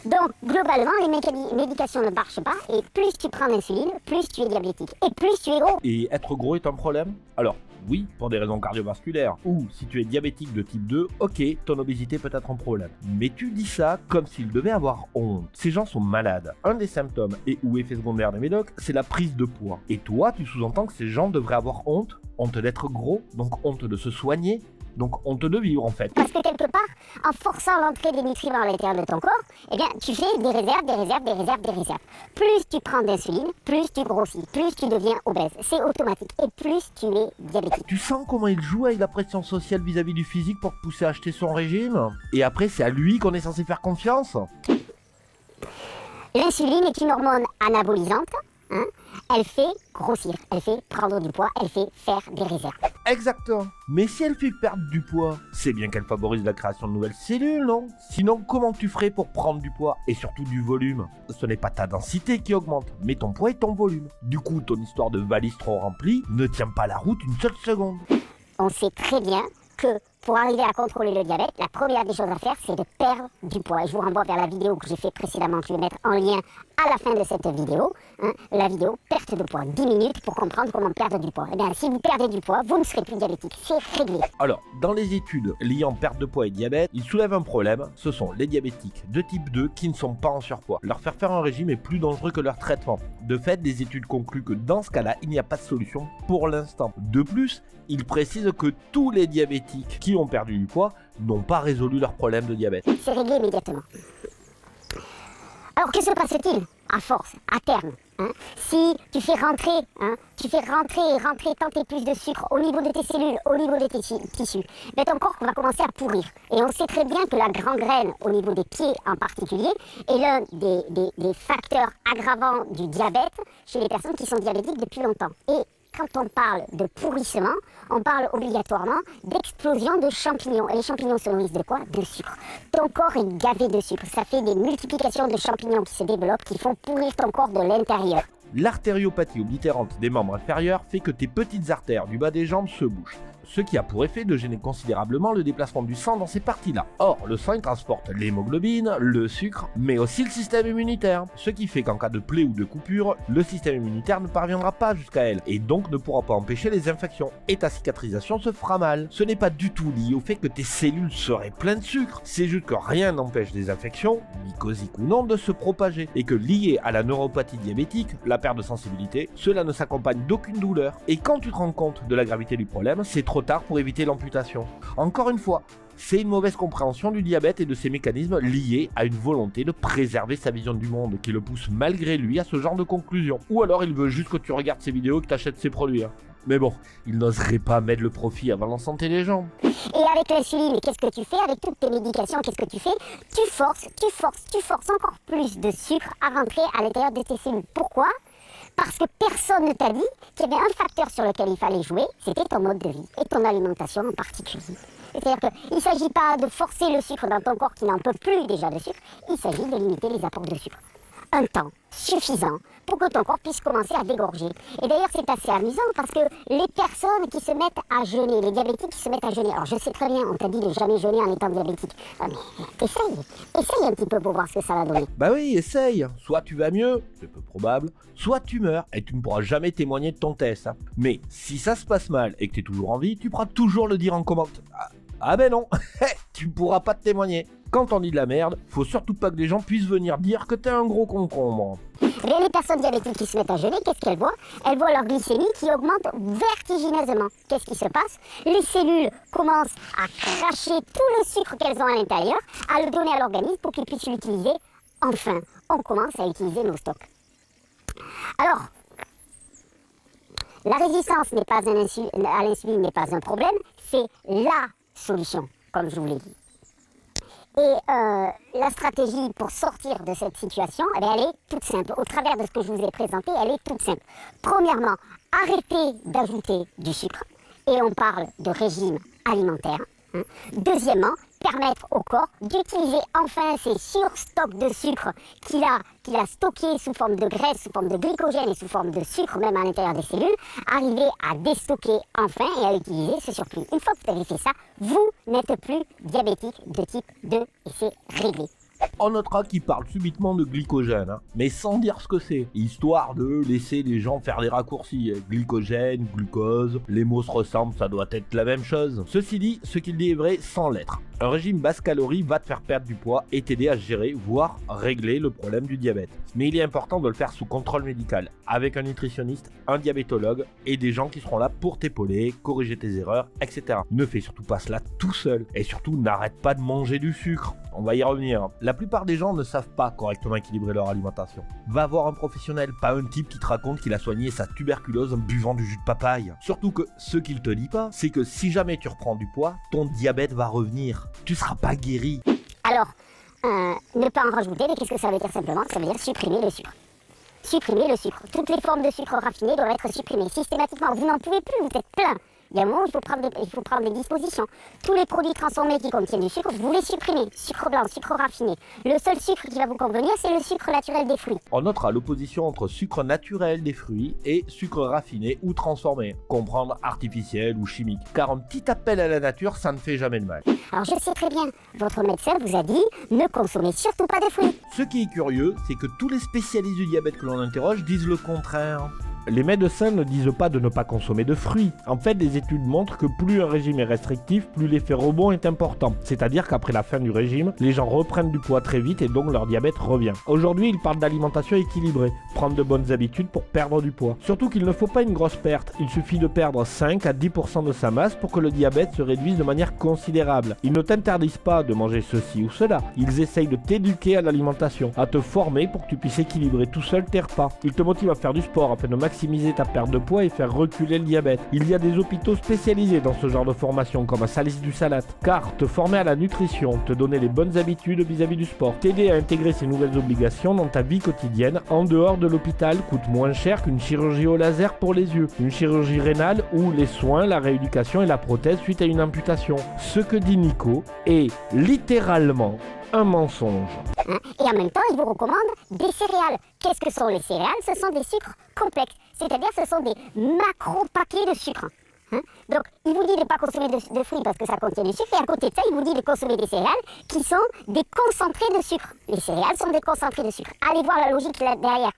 Donc, globalement, les médications ne marchent pas, et plus tu prends d'insuline, plus tu es diabétique, et plus tu es gros. Et être gros est un problème? Alors, oui, pour des raisons cardiovasculaires, ou si tu es diabétique de type 2, ok, ton obésité peut être un problème. Mais tu dis ça comme s'ils devaient avoir honte. Ces gens sont malades. Un des symptômes et ou effets secondaires des médocs, c'est la prise de poids. Et toi, tu sous-entends que ces gens devraient avoir honte? Honte d'être gros, donc honte de se soigner, donc honte de vivre en fait. Parce que quelque part, en forçant l'entrée des nutriments à l'intérieur de ton corps, eh bien tu fais des réserves. Plus tu prends d'insuline, plus tu grossis, plus tu deviens obèse. C'est automatique. Et plus tu es diabétique. Tu sens comment il joue avec la pression sociale vis-à-vis du physique pour te pousser à acheter son régime? Et après, c'est à lui qu'on est censé faire confiance? L'insuline est une hormone anabolisante, hein, elle fait grossir, elle fait prendre du poids, elle fait faire des réserves. Exactement. Mais si elle fait perdre du poids, c'est bien qu'elle favorise la création de nouvelles cellules, non? Sinon, comment tu ferais pour prendre du poids et surtout du volume? Ce n'est pas ta densité qui augmente, mais ton poids et ton volume. Du coup, ton histoire de valise trop remplie ne tient pas la route une seule seconde. On sait très bien que pour arriver à contrôler le diabète, la première des choses à faire, c'est de perdre du poids. Et je vous renvoie vers la vidéo que j'ai fait précédemment, que je vais mettre en lien à la fin de cette vidéo. La vidéo perte de poids, 10 minutes pour comprendre comment perdre du poids. Eh bien, si vous perdez du poids, vous ne serez plus diabétique. C'est réglé. Alors, dans les études liant perte de poids et diabète, ils soulèvent un problème. Ce sont les diabétiques de type 2 qui ne sont pas en surpoids. Leur faire un régime est plus dangereux que leur traitement. De fait, les études concluent que dans ce cas-là, il n'y a pas de solution pour l'instant. De plus, ils précisent que tous les diabétiques qui ont perdu du poids n'ont pas résolu leur problème de diabète. C'est réglé immédiatement. Alors que se passe-t-il à force, à terme, si tu fais rentrer tant et plus de sucre au niveau de tes cellules, au niveau de tes tissus, ben ton corps va commencer à pourrir. Et on sait très bien que la gangrène au niveau des pieds en particulier est l'un des facteurs aggravants du diabète chez les personnes qui sont diabétiques depuis longtemps. Et quand on parle de pourrissement, on parle obligatoirement d'explosion de champignons. Et les champignons se nourrissent de quoi? De sucre. Ton corps est gavé de sucre. Ça fait des multiplications de champignons qui se développent, qui font pourrir ton corps de l'intérieur. L'artériopathie oblitérante des membres inférieurs fait que tes petites artères du bas des jambes se bouchent, ce qui a pour effet de gêner considérablement le déplacement du sang dans ces parties-là. Or, le sang il transporte l'hémoglobine, le sucre, mais aussi le système immunitaire, ce qui fait qu'en cas de plaie ou de coupure, le système immunitaire ne parviendra pas jusqu'à elle, et donc ne pourra pas empêcher les infections, et ta cicatrisation se fera mal. Ce n'est pas du tout lié au fait que tes cellules seraient pleines de sucre, c'est juste que rien n'empêche des infections, mycosiques ou non, de se propager, et que lié à la neuropathie diabétique, la perte de sensibilité, cela ne s'accompagne d'aucune douleur, et quand tu te rends compte de la gravité du problème, c'est trop tard pour éviter l'amputation. Encore une fois, c'est une mauvaise compréhension du diabète et de ses mécanismes liés à une volonté de préserver sa vision du monde qui le pousse malgré lui à ce genre de conclusion. Ou alors il veut juste que tu regardes ses vidéos et que tu achètes ses produits. Mais bon, il n'oserait pas mettre le profit avant la santé des gens. Et avec l'insuline, qu'est-ce que tu fais? Avec toutes tes médications, qu'est-ce que tu fais? Tu forces encore plus de sucre à rentrer à l'intérieur de tes cellules. Pourquoi? Parce que personne ne t'a dit qu'il y avait un facteur sur lequel il fallait jouer, c'était ton mode de vie et ton alimentation en particulier. C'est-à-dire qu'il ne s'agit pas de forcer le sucre dans ton corps qui n'en peut plus déjà de sucre, il s'agit de limiter les apports de sucre. Un temps suffisant pour que ton corps puisse commencer à dégorger. Et d'ailleurs, c'est assez amusant parce que les personnes qui se mettent à jeûner, les diabétiques qui se mettent à jeûner, alors je sais très bien, on t'a dit de jamais jeûner en étant diabétique. Ah, mais essaye un petit peu pour voir ce que ça va donner. Bah oui, essaye. Soit tu vas mieux, c'est peu probable, soit tu meurs et tu ne pourras jamais témoigner de ton test. Mais si ça se passe mal et que tu es toujours en vie, tu pourras toujours le dire en commentaire. Ah ben non, tu ne pourras pas te témoigner. Quand on dit de la merde, faut surtout pas que les gens puissent venir dire que t'es un gros concombre. Bien, les personnes diabétiques qui se mettent à jeûner, qu'est-ce qu'elles voient? Elles voient leur glycémie qui augmente vertigineusement. Qu'est-ce qui se passe? Les cellules commencent à cracher tout le sucre qu'elles ont à l'intérieur, à le donner à l'organisme pour qu'il puisse l'utiliser. Enfin, on commence à utiliser nos stocks. Alors, la résistance à l'insuline n'est pas un problème, c'est la solution, comme je vous l'ai dit. Et la stratégie pour sortir de cette situation, eh bien, elle est toute simple. Au travers de ce que je vous ai présenté, elle est toute simple. Premièrement, arrêtez d'ajouter du sucre. Et on parle de régime alimentaire. Deuxièmement, permettre au corps d'utiliser enfin ces surstocks de sucre qu'il a stockés sous forme de graisse, sous forme de glycogène et sous forme de sucre même à l'intérieur des cellules, arriver à déstocker enfin et à utiliser ce surplus. Une fois que vous avez fait ça, vous n'êtes plus diabétique de type 2 et c'est réglé. On notera qu'il parle subitement de glycogène, mais sans dire ce que c'est, histoire de laisser les gens faire des raccourcis. Glycogène, glucose, les mots se ressemblent, ça doit être la même chose. Ceci dit, ce qu'il dit est vrai sans l'être. Un régime basse calorie va te faire perdre du poids et t'aider à gérer, voire régler le problème du diabète. Mais il est important de le faire sous contrôle médical, avec un nutritionniste, un diabétologue et des gens qui seront là pour t'épauler, corriger tes erreurs, etc. Ne fais surtout pas cela tout seul. Et surtout, n'arrête pas de manger du sucre. On va y revenir. La plupart des gens ne savent pas correctement équilibrer leur alimentation. Va voir un professionnel, pas un type qui te raconte qu'il a soigné sa tuberculose en buvant du jus de papaye. Surtout que ce qu'il te dit pas, c'est que si jamais tu reprends du poids, ton diabète va revenir. Tu seras pas guéri. Alors, ne pas en rajouter, mais qu'est-ce que ça veut dire simplement? Ça veut dire supprimer le sucre. Supprimez le sucre. Toutes les formes de sucre raffiné doivent être supprimées systématiquement. Vous n'en pouvez plus, vous êtes plein. Il y a un moment où il faut prendre des dispositions. Tous les produits transformés qui contiennent du sucre, vous les supprimez. Sucre blanc, sucre raffiné. Le seul sucre qui va vous convenir, c'est le sucre naturel des fruits. On notera l'opposition entre sucre naturel des fruits et sucre raffiné ou transformé, comprendre artificiel ou chimique. Car un petit appel à la nature, ça ne fait jamais de mal. Alors je sais très bien, votre médecin vous a dit, ne consommez surtout pas de fruits. Ce qui est curieux, c'est que tous les spécialistes du diabète que l'on interroge disent le contraire. Les médecins ne disent pas de ne pas consommer de fruits. En fait, des études montrent que plus un régime est restrictif, plus l'effet rebond est important. C'est-à-dire qu'après la fin du régime, les gens reprennent du poids très vite et donc leur diabète revient. Aujourd'hui, ils parlent d'alimentation équilibrée, prendre de bonnes habitudes pour perdre du poids. Surtout qu'il ne faut pas une grosse perte, il suffit de perdre 5 à 10% de sa masse pour que le diabète se réduise de manière considérable. Ils ne t'interdisent pas de manger ceci ou cela, ils essayent de t'éduquer à l'alimentation, à te former pour que tu puisses équilibrer tout seul tes repas. Ils te motivent à faire du sport afin de maximiser ta perte de poids et faire reculer le diabète. Il y a des hôpitaux spécialisés dans ce genre de formation comme à Salis du Salat, car te former à la nutrition, te donner les bonnes habitudes vis-à-vis du sport, t'aider à intégrer ces nouvelles obligations dans ta vie quotidienne en dehors de l'hôpital coûte moins cher qu'une chirurgie au laser pour les yeux, une chirurgie rénale ou les soins, la rééducation et la prothèse suite à une amputation. Ce que dit Nico est littéralement un mensonge. Et en même temps, il vous recommande des céréales. Qu'est-ce que sont les céréales? Ce sont des sucres complexes, c'est-à-dire ce sont des macro-paquets de sucre. Donc, il vous dit de ne pas consommer de fruits parce que ça contient du sucre, et à côté de ça, il vous dit de consommer des céréales qui sont des concentrés de sucre. Les céréales sont des concentrés de sucre. Allez voir la logique là derrière.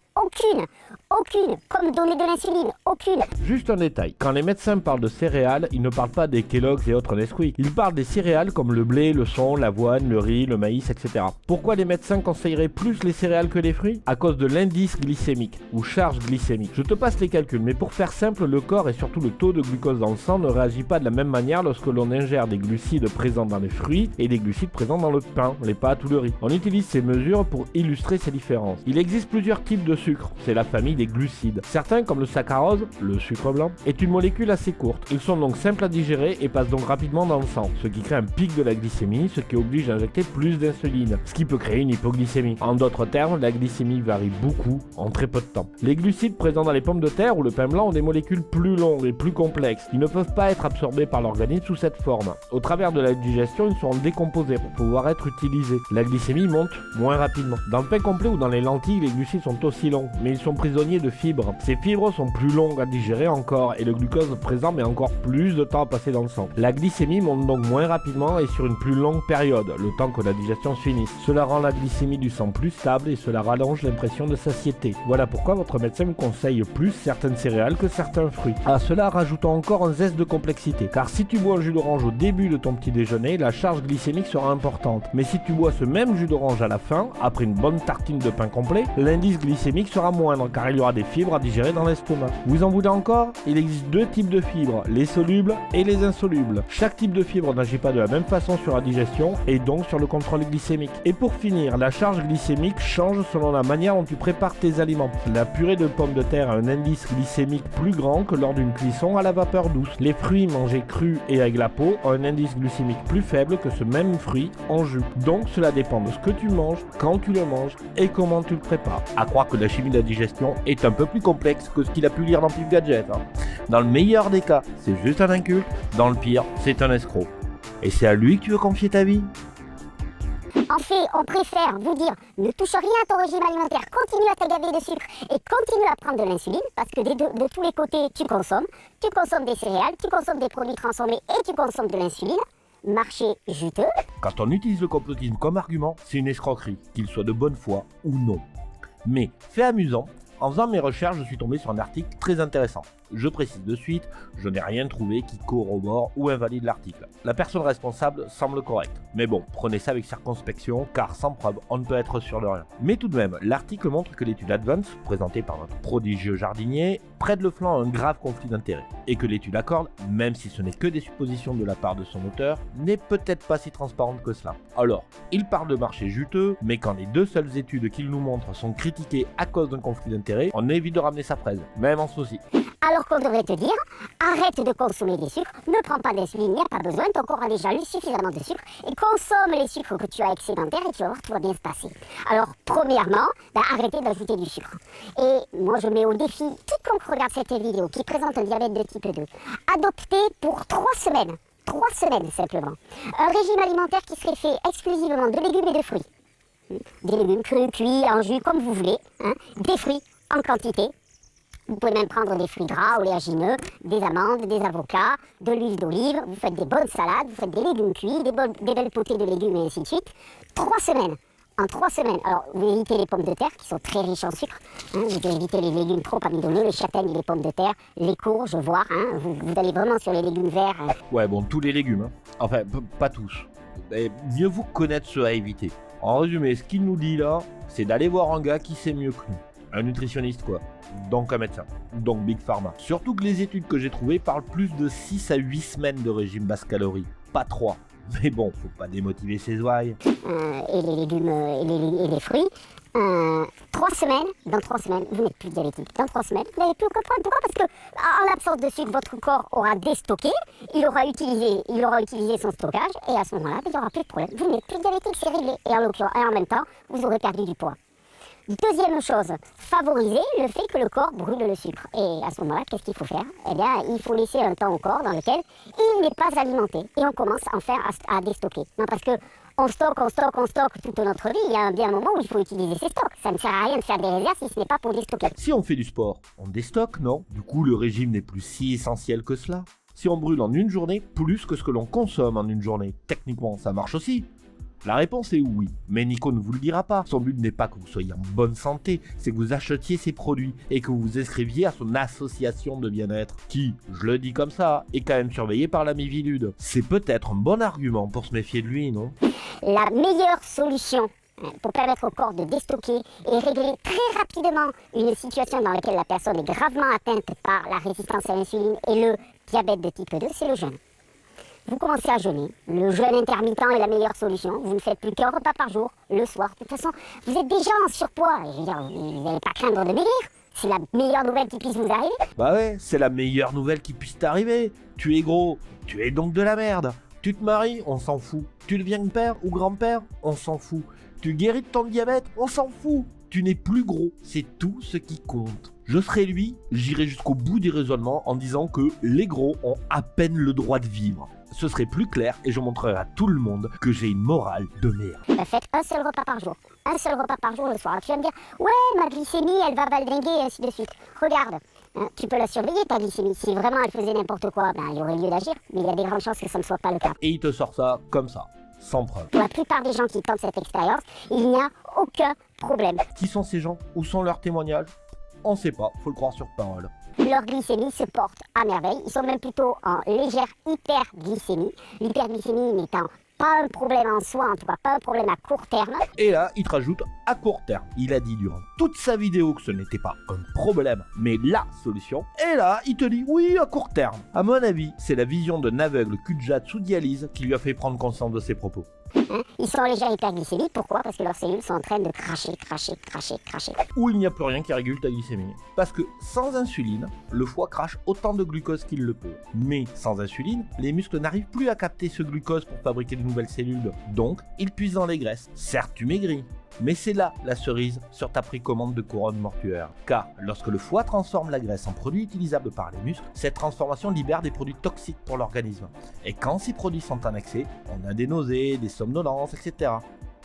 Aucune, comme donner de l'insuline, aucune. Juste un détail, quand les médecins parlent de céréales, ils ne parlent pas des Kellogg's et autres Nesquik. Ils parlent des céréales comme le blé, le son, l'avoine, le riz, le maïs, etc. Pourquoi les médecins conseilleraient plus les céréales que les fruits? À cause de l'indice glycémique, ou charge glycémique. Je te passe les calculs, mais pour faire simple, le corps et surtout le taux de glucose dans le sang ne réagit pas de la même manière lorsque l'on ingère des glucides présents dans les fruits et des glucides présents dans le pain, les pâtes ou le riz. On utilise ces mesures pour illustrer ces différences. Il existe plusieurs types de sucre. C'est la famille des glucides. Certains, comme le saccharose, le sucre blanc, est une molécule assez courte. Ils sont donc simples à digérer et passent donc rapidement dans le sang, ce qui crée un pic de la glycémie, ce qui oblige à injecter plus d'insuline, ce qui peut créer une hypoglycémie. En d'autres termes, la glycémie varie beaucoup en très peu de temps. Les glucides présents dans les pommes de terre ou le pain blanc ont des molécules plus longues et plus complexes. Ils ne peuvent pas être absorbés par l'organisme sous cette forme. Au travers de la digestion, ils seront décomposés pour pouvoir être utilisés. La glycémie monte moins rapidement. Dans le pain complet ou dans les lentilles, les glucides sont aussi longs, mais ils sont prisonniers de fibres. Ces fibres sont plus longues à digérer encore et le glucose présent met encore plus de temps à passer dans le sang. La glycémie monte donc moins rapidement et sur une plus longue période, le temps que la digestion se finisse. Cela rend la glycémie du sang plus stable et cela rallonge l'impression de satiété. Voilà pourquoi votre médecin vous conseille plus certaines céréales que certains fruits. À cela, rajoutons encore un zeste de complexité, car si tu bois un jus d'orange au début de ton petit déjeuner, la charge glycémique sera importante. Mais si tu bois ce même jus d'orange à la fin, après une bonne tartine de pain complet, l'indice glycémique sera moindre, car il y aura des fibres à digérer dans l'estomac. Vous en voulez encore? Il existe deux types de fibres, les solubles et les insolubles. Chaque type de fibre n'agit pas de la même façon sur la digestion et donc sur le contrôle glycémique. Et pour finir, la charge glycémique change selon la manière dont tu prépares tes aliments. La purée de pommes de terre a un indice glycémique plus grand que lors d'une cuisson à la vapeur douce. Les fruits mangés crus et avec la peau ont un indice glycémique plus faible que ce même fruit en jus. Donc cela dépend de ce que tu manges, quand tu le manges et comment tu le prépares. À croire que la chimie de la digestion est un peu plus complexe que ce qu'il a pu lire dans Pif Gadget. Dans le meilleur des cas, c'est juste un inculte. Dans le pire, c'est un escroc. Et c'est à lui que tu veux confier ta vie? En fait, on préfère vous dire ne touche rien à ton régime alimentaire, continue à te gaver de sucre et continue à prendre de l'insuline parce que de tous les côtés tu consommes des céréales, tu consommes des produits transformés et tu consommes de l'insuline. Marché juteux. Quand on utilise le complotisme comme argument, c'est une escroquerie, qu'il soit de bonne foi ou non. Mais, fait amusant, en faisant mes recherches, je suis tombé sur un article très intéressant. Je précise de suite, je n'ai rien trouvé qui corrobore ou invalide l'article. La personne responsable semble correcte. Mais bon, prenez ça avec circonspection, car sans preuve, on ne peut être sûr de rien. Mais tout de même, l'article montre que l'étude Advance, présentée par notre prodigieux jardinier, prête le flanc à un grave conflit d'intérêts. Et que l'étude accorde, même si ce n'est que des suppositions de la part de son auteur, n'est peut-être pas si transparente que cela. Alors, il parle de marché juteux, mais quand les deux seules études qu'il nous montre sont critiquées à cause d'un conflit d'intérêts, on évite de ramener sa fraise, même en souci. Alors Alors qu'on devrait te dire, arrête de consommer des sucres, ne prends pas d'insuline, il n'y a pas besoin, ton corps a déjà eu suffisamment de sucre, et consomme les sucres que tu as excédentaires et tu vas voir, tout va bien se passer. Alors, premièrement, arrêtez d'ajouter du sucre. Et moi, je mets au défi quiconque regarde cette vidéo, qui présente un diabète de type 2, adoptez pour 3 semaines. 3 semaines simplement. Un régime alimentaire qui serait fait exclusivement de légumes et de fruits. Des légumes crus, cuits, en jus, comme vous voulez. Des fruits en quantité. Vous pouvez même prendre des fruits gras, oléagineux, des amandes, des avocats, de l'huile d'olive. Vous faites des bonnes salades, vous faites des légumes cuits, des belles potées de légumes et ainsi de suite. 3 semaines. En 3 semaines. Alors, vous évitez les pommes de terre qui sont très riches en sucre. Vous devez éviter les légumes trop amidoneux, les châtaignes et les pommes de terre, les courges, voire. Vous allez vraiment sur les légumes verts. Ouais, bon, tous les légumes. Enfin, pas tous. Et mieux vous connaître ceux à éviter. En résumé, ce qu'il nous dit là, c'est d'aller voir un gars qui sait mieux que nous. Un nutritionniste quoi. Donc un médecin. Donc Big Pharma. Surtout que les études que j'ai trouvées parlent plus de 6 à 8 semaines de régime basse calorie. Pas 3. Mais bon, faut pas démotiver ses ouailles. Et les légumes et les fruits. 3 semaines, dans 3 semaines, vous n'êtes plus diabétique. Dans 3 semaines, vous n'avez plus aucun problème. Pourquoi? Parce que en l'absence de sucre, votre corps aura déstocké, il aura utilisé son stockage, et à ce moment-là, il n'y aura plus de problème. Vous n'êtes plus diabétique, c'est réglé. Et en même temps, vous aurez perdu du poids. Deuxième chose, favoriser le fait que le corps brûle le sucre. Et à ce moment-là, qu'est-ce qu'il faut faire? Eh bien, il faut laisser un temps au corps dans lequel il n'est pas alimenté. Et on commence enfin à déstocker. Non, parce que on stocke toute notre vie. Il y a bien un moment où il faut utiliser ces stocks. Ça ne sert à rien de faire des réserves si ce n'est pas pour déstocker. Si on fait du sport, on déstocke, non? Du coup, le régime n'est plus si essentiel que cela. Si on brûle en une journée plus que ce que l'on consomme en une journée, techniquement, ça marche aussi. La réponse est oui, mais Nico ne vous le dira pas. Son but n'est pas que vous soyez en bonne santé, c'est que vous achetiez ses produits et que vous vous inscriviez à son association de bien-être, qui, je le dis comme ça, est quand même surveillée par la Mivilude. C'est peut-être un bon argument pour se méfier de lui, non? La meilleure solution pour permettre au corps de déstocker et régler très rapidement une situation dans laquelle la personne est gravement atteinte par la résistance à l'insuline et le diabète de type 2, c'est le jeûne. Vous commencez à jeûner. Le jeûne intermittent est la meilleure solution. Vous ne faites plus qu'un repas par jour, le soir. De toute façon, vous êtes déjà en surpoids. Je veux dire, vous n'allez pas craindre de maigrir. C'est la meilleure nouvelle qui puisse vous arriver. Bah ouais, c'est la meilleure nouvelle qui puisse t'arriver. Tu es gros, tu es donc de la merde. Tu te maries, on s'en fout. Tu deviens père ou grand-père, on s'en fout. Tu guéris de ton diabète, on s'en fout. Tu n'es plus gros, c'est tout ce qui compte. Je serais lui, j'irais jusqu'au bout des raisonnements en disant que les gros ont à peine le droit de vivre. Ce serait plus clair et je montrerai à tout le monde que j'ai une morale de merde. Faites un seul repas par jour. Un seul repas par jour le soir. Tu vas me dire, ouais, ma glycémie, elle va valdinguer et ainsi de suite. Regarde, tu peux la surveiller ta glycémie. Si vraiment elle faisait n'importe quoi, il y aurait lieu d'agir. Mais il y a des grandes chances que ça ne soit pas le cas. Et il te sort ça comme ça, sans preuve. Pour la plupart des gens qui tentent cette expérience, il n'y a aucun problème. Qui sont ces gens? Où sont leurs témoignages? On sait pas, faut le croire sur parole. Leur glycémie se porte à merveille. Ils sont même plutôt en légère hyperglycémie. L'hyperglycémie n'étant pas un problème en soi, en tout cas pas un problème à court terme. Et là, il te rajoute à court terme. Il a dit durant toute sa vidéo que ce n'était pas un problème, mais la solution. Et là, il te dit oui, à court terme. À mon avis, c'est la vision d'un aveugle cul-de-jatte sous dialyse qui lui a fait prendre conscience de ses propos. Ils sont en légère hyperglycémie, pourquoi? Parce que leurs cellules sont en train de cracher. Ou il n'y a plus rien qui régule ta glycémie. Parce que sans insuline, le foie crache autant de glucose qu'il le peut. Mais sans insuline, les muscles n'arrivent plus à capter ce glucose pour fabriquer de nouvelles cellules. Donc, ils puisent dans les graisses. Certes, tu maigris. Mais c'est là la cerise sur ta précommande de couronne mortuaire. Car lorsque le foie transforme la graisse en produit utilisable par les muscles, cette transformation libère des produits toxiques pour l'organisme. Et quand ces produits sont en excès, on a des nausées, des somnolences, etc.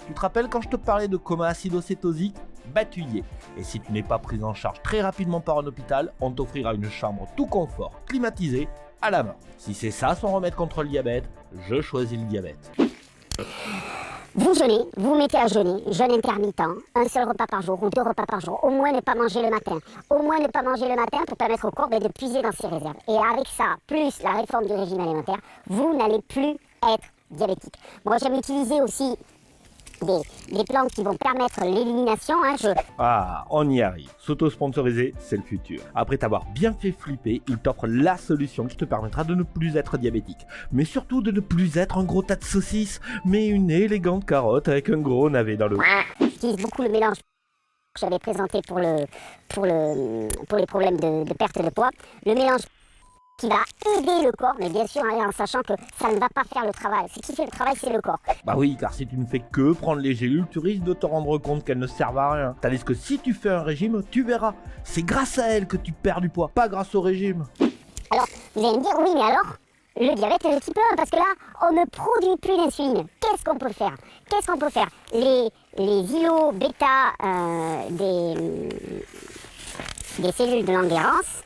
Tu te rappelles quand je te parlais de coma acidocétosique? Bah tu y es. Et si tu n'es pas pris en charge très rapidement par un hôpital, on t'offrira une chambre tout confort, climatisée, à la main. Si c'est ça son remède contre le diabète, je choisis le diabète. Vous jeûnez, vous mettez à jeûner, jeûne intermittent, un seul repas par jour ou 2 repas par jour, au moins ne pas manger le matin. Au moins ne pas manger le matin pour permettre au corps de puiser dans ses réserves. Et avec ça, plus la réforme du régime alimentaire, vous n'allez plus être diabétique. Moi j'aime utiliser aussi des plantes qui vont permettre l'élimination. Ah, on y arrive. S'auto-sponsoriser, c'est le futur. Après t'avoir bien fait flipper, il t'offre la solution qui te permettra de ne plus être diabétique. Mais surtout de ne plus être un gros tas de saucisses, mais une élégante carotte avec un gros navet dans le... J'utilise beaucoup le mélange que j'avais présenté pour les problèmes de perte de poids. Le mélange qui va aider le corps, mais bien sûr en sachant que ça ne va pas faire le travail. Ce qui fait le travail, c'est le corps. Bah oui, car si tu ne fais que prendre les gélules, tu risques de te rendre compte qu'elles ne servent à rien. Tandis que si tu fais un régime, tu verras, c'est grâce à elles que tu perds du poids, pas grâce au régime. Alors, vous allez me dire, oui, mais alors, le diabète de type 1, parce que là, on ne produit plus d'insuline. Qu'est-ce qu'on peut faire? Les îlots bêta des cellules de Langerhans.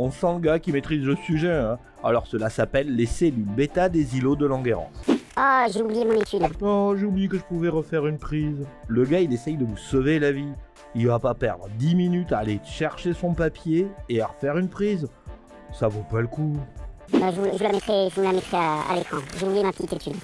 On sent le gars qui maîtrise le sujet, hein. Alors cela s'appelle les cellules bêta des îlots de Langerhans. Ah, j'ai oublié mon étude. Oh, j'ai oublié que je pouvais refaire une prise. Le gars, il essaye de vous sauver la vie. Il va pas perdre 10 minutes à aller chercher son papier et à refaire une prise. Ça vaut pas le coup. Je vous la mettrai à l'écran. J'ai oublié ma petite étude.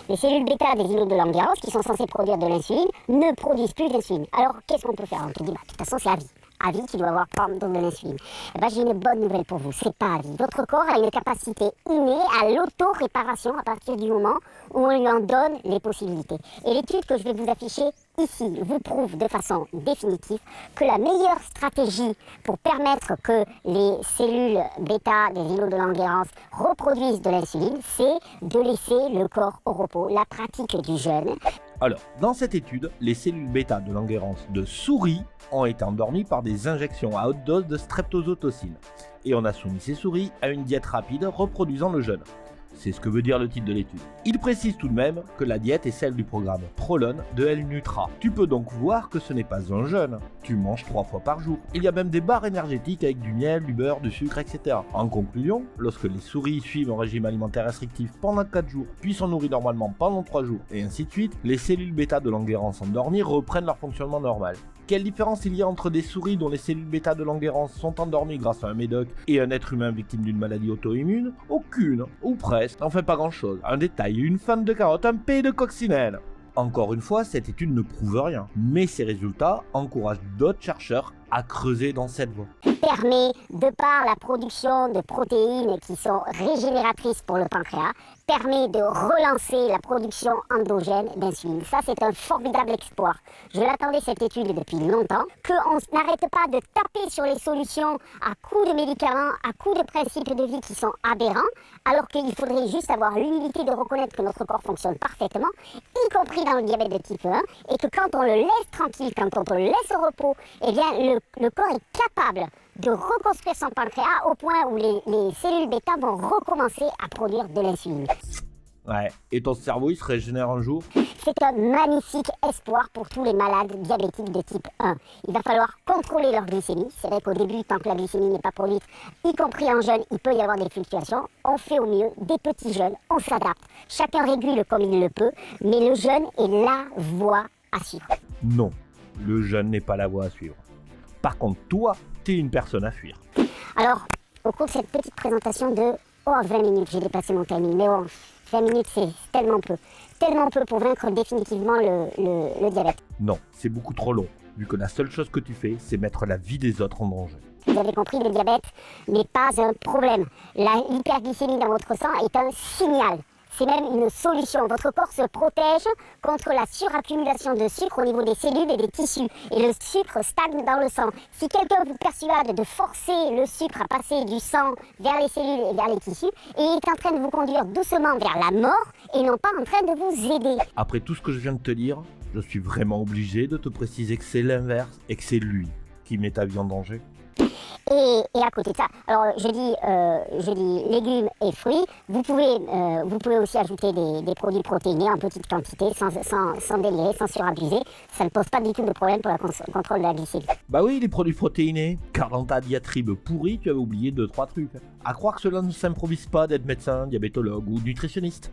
Les cellules bêta des îlots de Langerhans, qui sont censées produire de l'insuline, ne produisent plus d'insuline. Alors, qu'est-ce qu'on peut faire? On te dit, de toute façon, c'est à vie. À vie qui doit avoir de l'insuline. Eh ben, j'ai une bonne nouvelle pour vous, c'est pas à vie. Votre corps a une capacité innée à l'auto-réparation à partir du moment où on lui en donne les possibilités. Et l'étude que je vais vous afficher ici vous prouve de façon définitive que la meilleure stratégie pour permettre que les cellules bêta des îlots de Langerhans reproduisent de l'insuline, c'est de laisser le corps au repos. La pratique du jeûne. Alors, dans cette étude, les cellules bêta de Langerhans de souris ont été endormies par des injections à haute dose de streptozotocine. Et on a soumis ces souris à une diète rapide reproduisant le jeûne. C'est ce que veut dire le titre de l'étude. Il précise tout de même que la diète est celle du programme Prolon de L-Nutra. Tu peux donc voir que ce n'est pas un jeûne. Tu manges 3 fois par jour. Il y a même des barres énergétiques avec du miel, du beurre, du sucre, etc. En conclusion, lorsque les souris suivent un régime alimentaire restrictif pendant 4 jours, puis sont nourries normalement pendant 3 jours, et ainsi de suite, les cellules bêta de Langerhans endormies reprennent leur fonctionnement normal. Quelle différence il y a entre des souris dont les cellules bêta de Langerhans sont endormies grâce à un médoc et un être humain victime d'une maladie auto-immune? Aucune, ou presque, enfin pas grand chose. Un détail, une fan de carotte, un P de coccinelle. Encore une fois, cette étude ne prouve rien, mais ces résultats encouragent d'autres chercheurs à creuser dans cette voie. Permet, de par la production de protéines qui sont régénératrices pour le pancréas, permet de relancer la production endogène d'insuline. Ça, c'est un formidable exploit. Je l'attendais cette étude depuis longtemps, qu'on n'arrête pas de taper sur les solutions à coups de médicaments, à coups de principes de vie qui sont aberrants, alors qu'il faudrait juste avoir l'humilité de reconnaître que notre corps fonctionne parfaitement, y compris dans le diabète de type 1, et que quand on le laisse tranquille, quand on le laisse au repos, eh bien, le corps est capable de reconstruire son pancréas au point où les cellules bêta vont recommencer à produire de l'insuline. Ouais, et ton cerveau il se régénère un jour? C'est un magnifique espoir pour tous les malades diabétiques de type 1. Il va falloir contrôler leur glycémie. C'est vrai qu'au début, tant que la glycémie n'est pas produite, y compris en jeûne, il peut y avoir des fluctuations. On fait au mieux, des petits jeûnes, on s'adapte. Chacun régule comme il le peut, mais le jeûne est la voie à suivre. Non, le jeûne n'est pas la voie à suivre. Par contre, toi, t'es une personne à fuir. Alors, au cours de cette petite présentation de 20 minutes, j'ai dépassé mon timing, mais 20 minutes c'est tellement peu pour vaincre définitivement le diabète. Non, c'est beaucoup trop long, vu que la seule chose que tu fais, c'est mettre la vie des autres en danger. Vous avez compris, le diabète n'est pas un problème. L'hyperglycémie dans votre sang est un signal. C'est même une solution. Votre corps se protège contre la suraccumulation de sucre au niveau des cellules et des tissus. Et le sucre stagne dans le sang. Si quelqu'un vous persuade de forcer le sucre à passer du sang vers les cellules et vers les tissus, et il est en train de vous conduire doucement vers la mort et non pas en train de vous aider. Après tout ce que je viens de te dire, je suis vraiment obligé de te préciser que c'est l'inverse et que c'est lui qui met ta vie en danger. Et à côté de ça, alors je dis légumes et fruits, vous pouvez aussi ajouter des produits protéinés en petite quantité, sans délirer, sans surabuser. Ça ne pose pas du tout de problème pour le contrôle de la glycémie. Bah oui, les produits protéinés, car dans ta diatribe pourrie, tu avais oublié 2-3 trucs. À croire que cela ne s'improvise pas d'être médecin, diabétologue ou nutritionniste.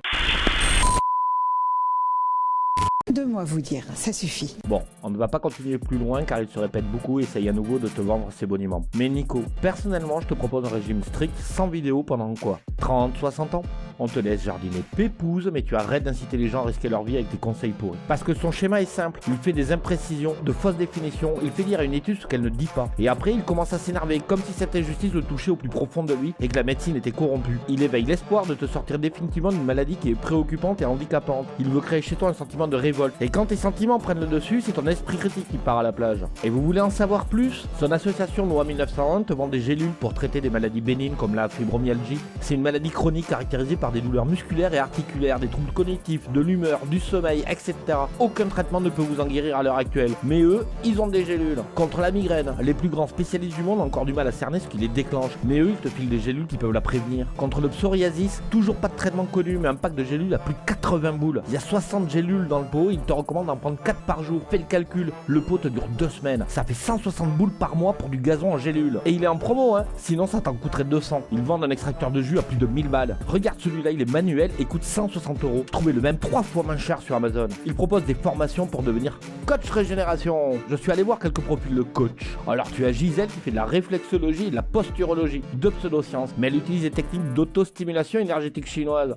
De moi vous dire, ça suffit. Bon, on ne va pas continuer plus loin car il se répète beaucoup et essaye à nouveau de te vendre ses boniments. Mais Nico, personnellement je te propose un régime strict sans vidéo pendant quoi? 30, 60 ans? On te laisse jardiner pépouze, mais tu arrêtes d'inciter les gens à risquer leur vie avec tes conseils pourris. Parce que son schéma est simple, il fait des imprécisions, de fausses définitions, il fait lire à une étude ce qu'elle ne dit pas. Et après, il commence à s'énerver, comme si cette injustice le touchait au plus profond de lui et que la médecine était corrompue. Il éveille l'espoir de te sortir définitivement d'une maladie qui est préoccupante et handicapante. Il veut créer chez toi un sentiment de révolte. Et quand tes sentiments prennent le dessus, c'est ton esprit critique qui part à la plage. Et vous voulez en savoir plus? Son association Noa 1901 te vend des gélules pour traiter des maladies bénignes comme la fibromyalgie. C'est une maladie chronique caractérisée par des douleurs musculaires et articulaires, des troubles cognitifs, de l'humeur, du sommeil, etc. Aucun traitement ne peut vous en guérir à l'heure actuelle. Mais eux, ils ont des gélules. Contre la migraine, les plus grands spécialistes du monde ont encore du mal à cerner ce qui les déclenche. Mais eux, ils te filent des gélules qui peuvent la prévenir. Contre le psoriasis, toujours pas de traitement connu, mais un pack de gélules à plus de 80 boules. Il y a 60 gélules dans le pot, ils te recommandent d'en prendre 4 par jour. Fais le calcul, le pot te dure 2 semaines. Ça fait 160 boules par mois pour du gazon en gélules. Et il est en promo, hein. Sinon, ça t'en coûterait 200. Ils vendent un extracteur de jus à plus de 1000 balles. Regarde celui-là, il est manuel et coûte 160 €. Trouvez le même 3 fois moins cher sur Amazon. Ils proposent des formations pour devenir coach régénération. Je suis allé voir quelques profils de coach. Alors tu as Gisèle qui fait de la réflexologie et de la posturologie, de pseudosciences, mais elle utilise des techniques d'autostimulation énergétique chinoise.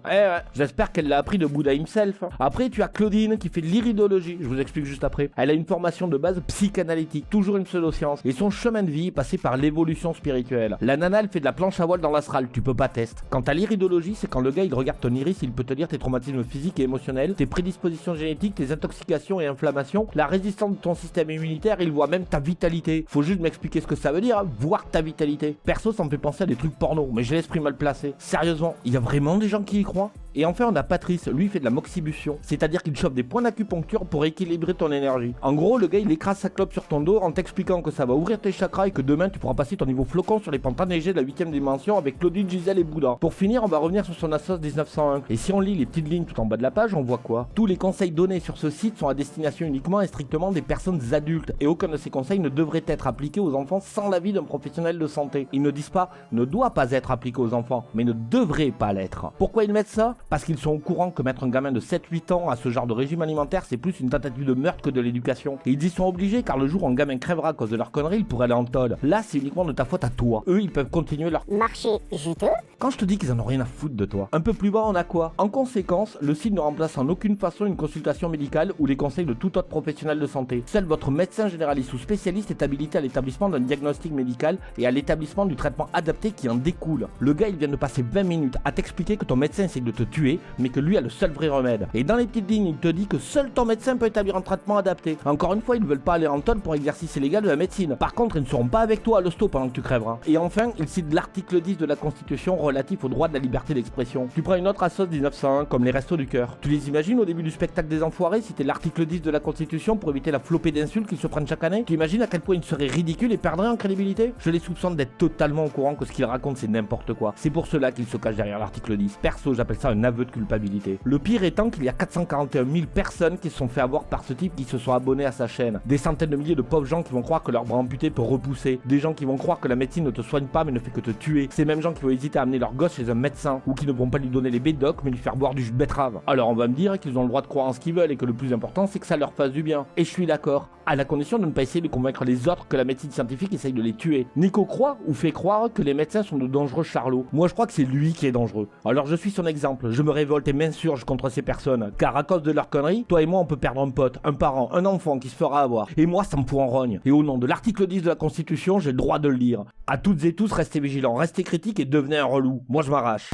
J'espère qu'elle l'a appris de Bouddha himself. Après tu as Claudine qui fait de l'iridologie, je vous explique juste après. Elle a une formation de base psychanalytique, toujours une pseudoscience, et son chemin de vie est passé par l'évolution spirituelle. La nana elle fait de la planche à voile dans l'astral, tu peux pas tester. Quant à l'iridologie, c'est quand le gars il regarde ton iris, il peut te dire tes traumatismes physiques et émotionnels, tes prédispositions génétiques, tes intoxications et inflammations, la résistance de ton système immunitaire, il voit même ta vitalité. Faut juste m'expliquer ce que ça veut dire, hein, voir ta vitalité. Perso, ça me fait penser à des trucs porno, mais j'ai l'esprit mal placé. Sérieusement, il y a vraiment des gens qui y croient? Et enfin, on a Patrice, lui il fait de la moxibution, c'est-à-dire qu'il chauffe des points d'acupuncture pour équilibrer ton énergie. En gros, le gars il écrase sa clope sur ton dos en t'expliquant que ça va ouvrir tes chakras et que demain tu pourras passer ton niveau flocon sur les pentes enneigées de la 8ème dimension avec Claudine, Gisèle et Bouddha. Pour finir, on va revenir sur son Assos 1901. Et si on lit les petites lignes tout en bas de la page, on voit quoi? Tous les conseils donnés sur ce site sont à destination uniquement et strictement des personnes adultes, et aucun de ces conseils ne devrait être appliqué aux enfants sans l'avis d'un professionnel de santé. Ils ne disent pas ne doit pas être appliqué aux enfants, mais ne devrait pas l'être. Pourquoi ils mettent ça? Parce qu'ils sont au courant que mettre un gamin de 7-8 ans à ce genre de régime alimentaire, c'est plus une tentative de meurtre que de l'éducation. Et ils y sont obligés car le jour où un gamin crèvera à cause de leur connerie, il pourrait aller en tôle. Là, c'est uniquement de ta faute à toi. Eux, ils peuvent continuer leur marché juteux. Quand je te dis qu'ils en ont rien à foutre de toi. Un peu plus bas, on a quoi? En conséquence, le site ne remplace en aucune façon une consultation médicale ou les conseils de tout autre professionnel de santé. Seul votre médecin généraliste ou spécialiste est habilité à l'établissement d'un diagnostic médical et à l'établissement du traitement adapté qui en découle. Le gars, il vient de passer 20 minutes à t'expliquer que ton médecin essaie de te tuer, mais que lui a le seul vrai remède. Et dans les petites lignes, il te dit que seul ton médecin peut établir un traitement adapté. Encore une fois, ils ne veulent pas aller en tonne pour exercice illégal de la médecine. Par contre, ils ne seront pas avec toi à l'hosto pendant que tu crèveras. Et enfin, il cite l'article 10 de la Constitution relatif au droit de la liberté d'expression. Tu prends une autre Assos 1901 comme les Restos du Cœur. Tu les imagines au début du spectacle des enfoirés citer l'article 10 de la Constitution pour éviter la flopée d'insultes qu'ils se prennent chaque année? Tu imagines à quel point ils seraient ridicules et perdraient en crédibilité? Je les soupçonne d'être totalement au courant que ce qu'ils racontent c'est n'importe quoi. C'est pour cela qu'ils se cachent derrière l'article 10. Perso, j'appelle ça un aveu de culpabilité. Le pire étant qu'il y a 441 000 personnes qui se sont fait avoir par ce type qui se sont abonnés à sa chaîne. Des centaines de milliers de pauvres gens qui vont croire que leur bras amputé peut repousser. Des gens qui vont croire que la médecine ne te soigne pas mais ne fait que te tuer. Ces mêmes gens qui vont hésiter à amener leur gosse chez un médecin ou qui ne vont pas lui donner les bédocs mais lui faire boire du jus de betterave. Alors on va me dire qu'ils ont le droit de croire en ce qu'ils veulent et que le plus important c'est que ça leur fasse du bien. Et je suis d'accord, à la condition de ne pas essayer de convaincre les autres que la médecine scientifique essaye de les tuer. Nico croit ou fait croire que les médecins sont de dangereux charlots. Moi je crois que c'est lui qui est dangereux. Alors je suis son exemple, je me révolte et m'insurge contre ces personnes, car à cause de leurs conneries, toi et moi on peut perdre un pote, un parent, un enfant qui se fera avoir. Et moi ça me fout en rogne. Et au nom de l'article 10 de la Constitution, j'ai le droit de le lire. À toutes et tous, restez vigilants, restez critiques et devenez un relou. Moi je m'arrache.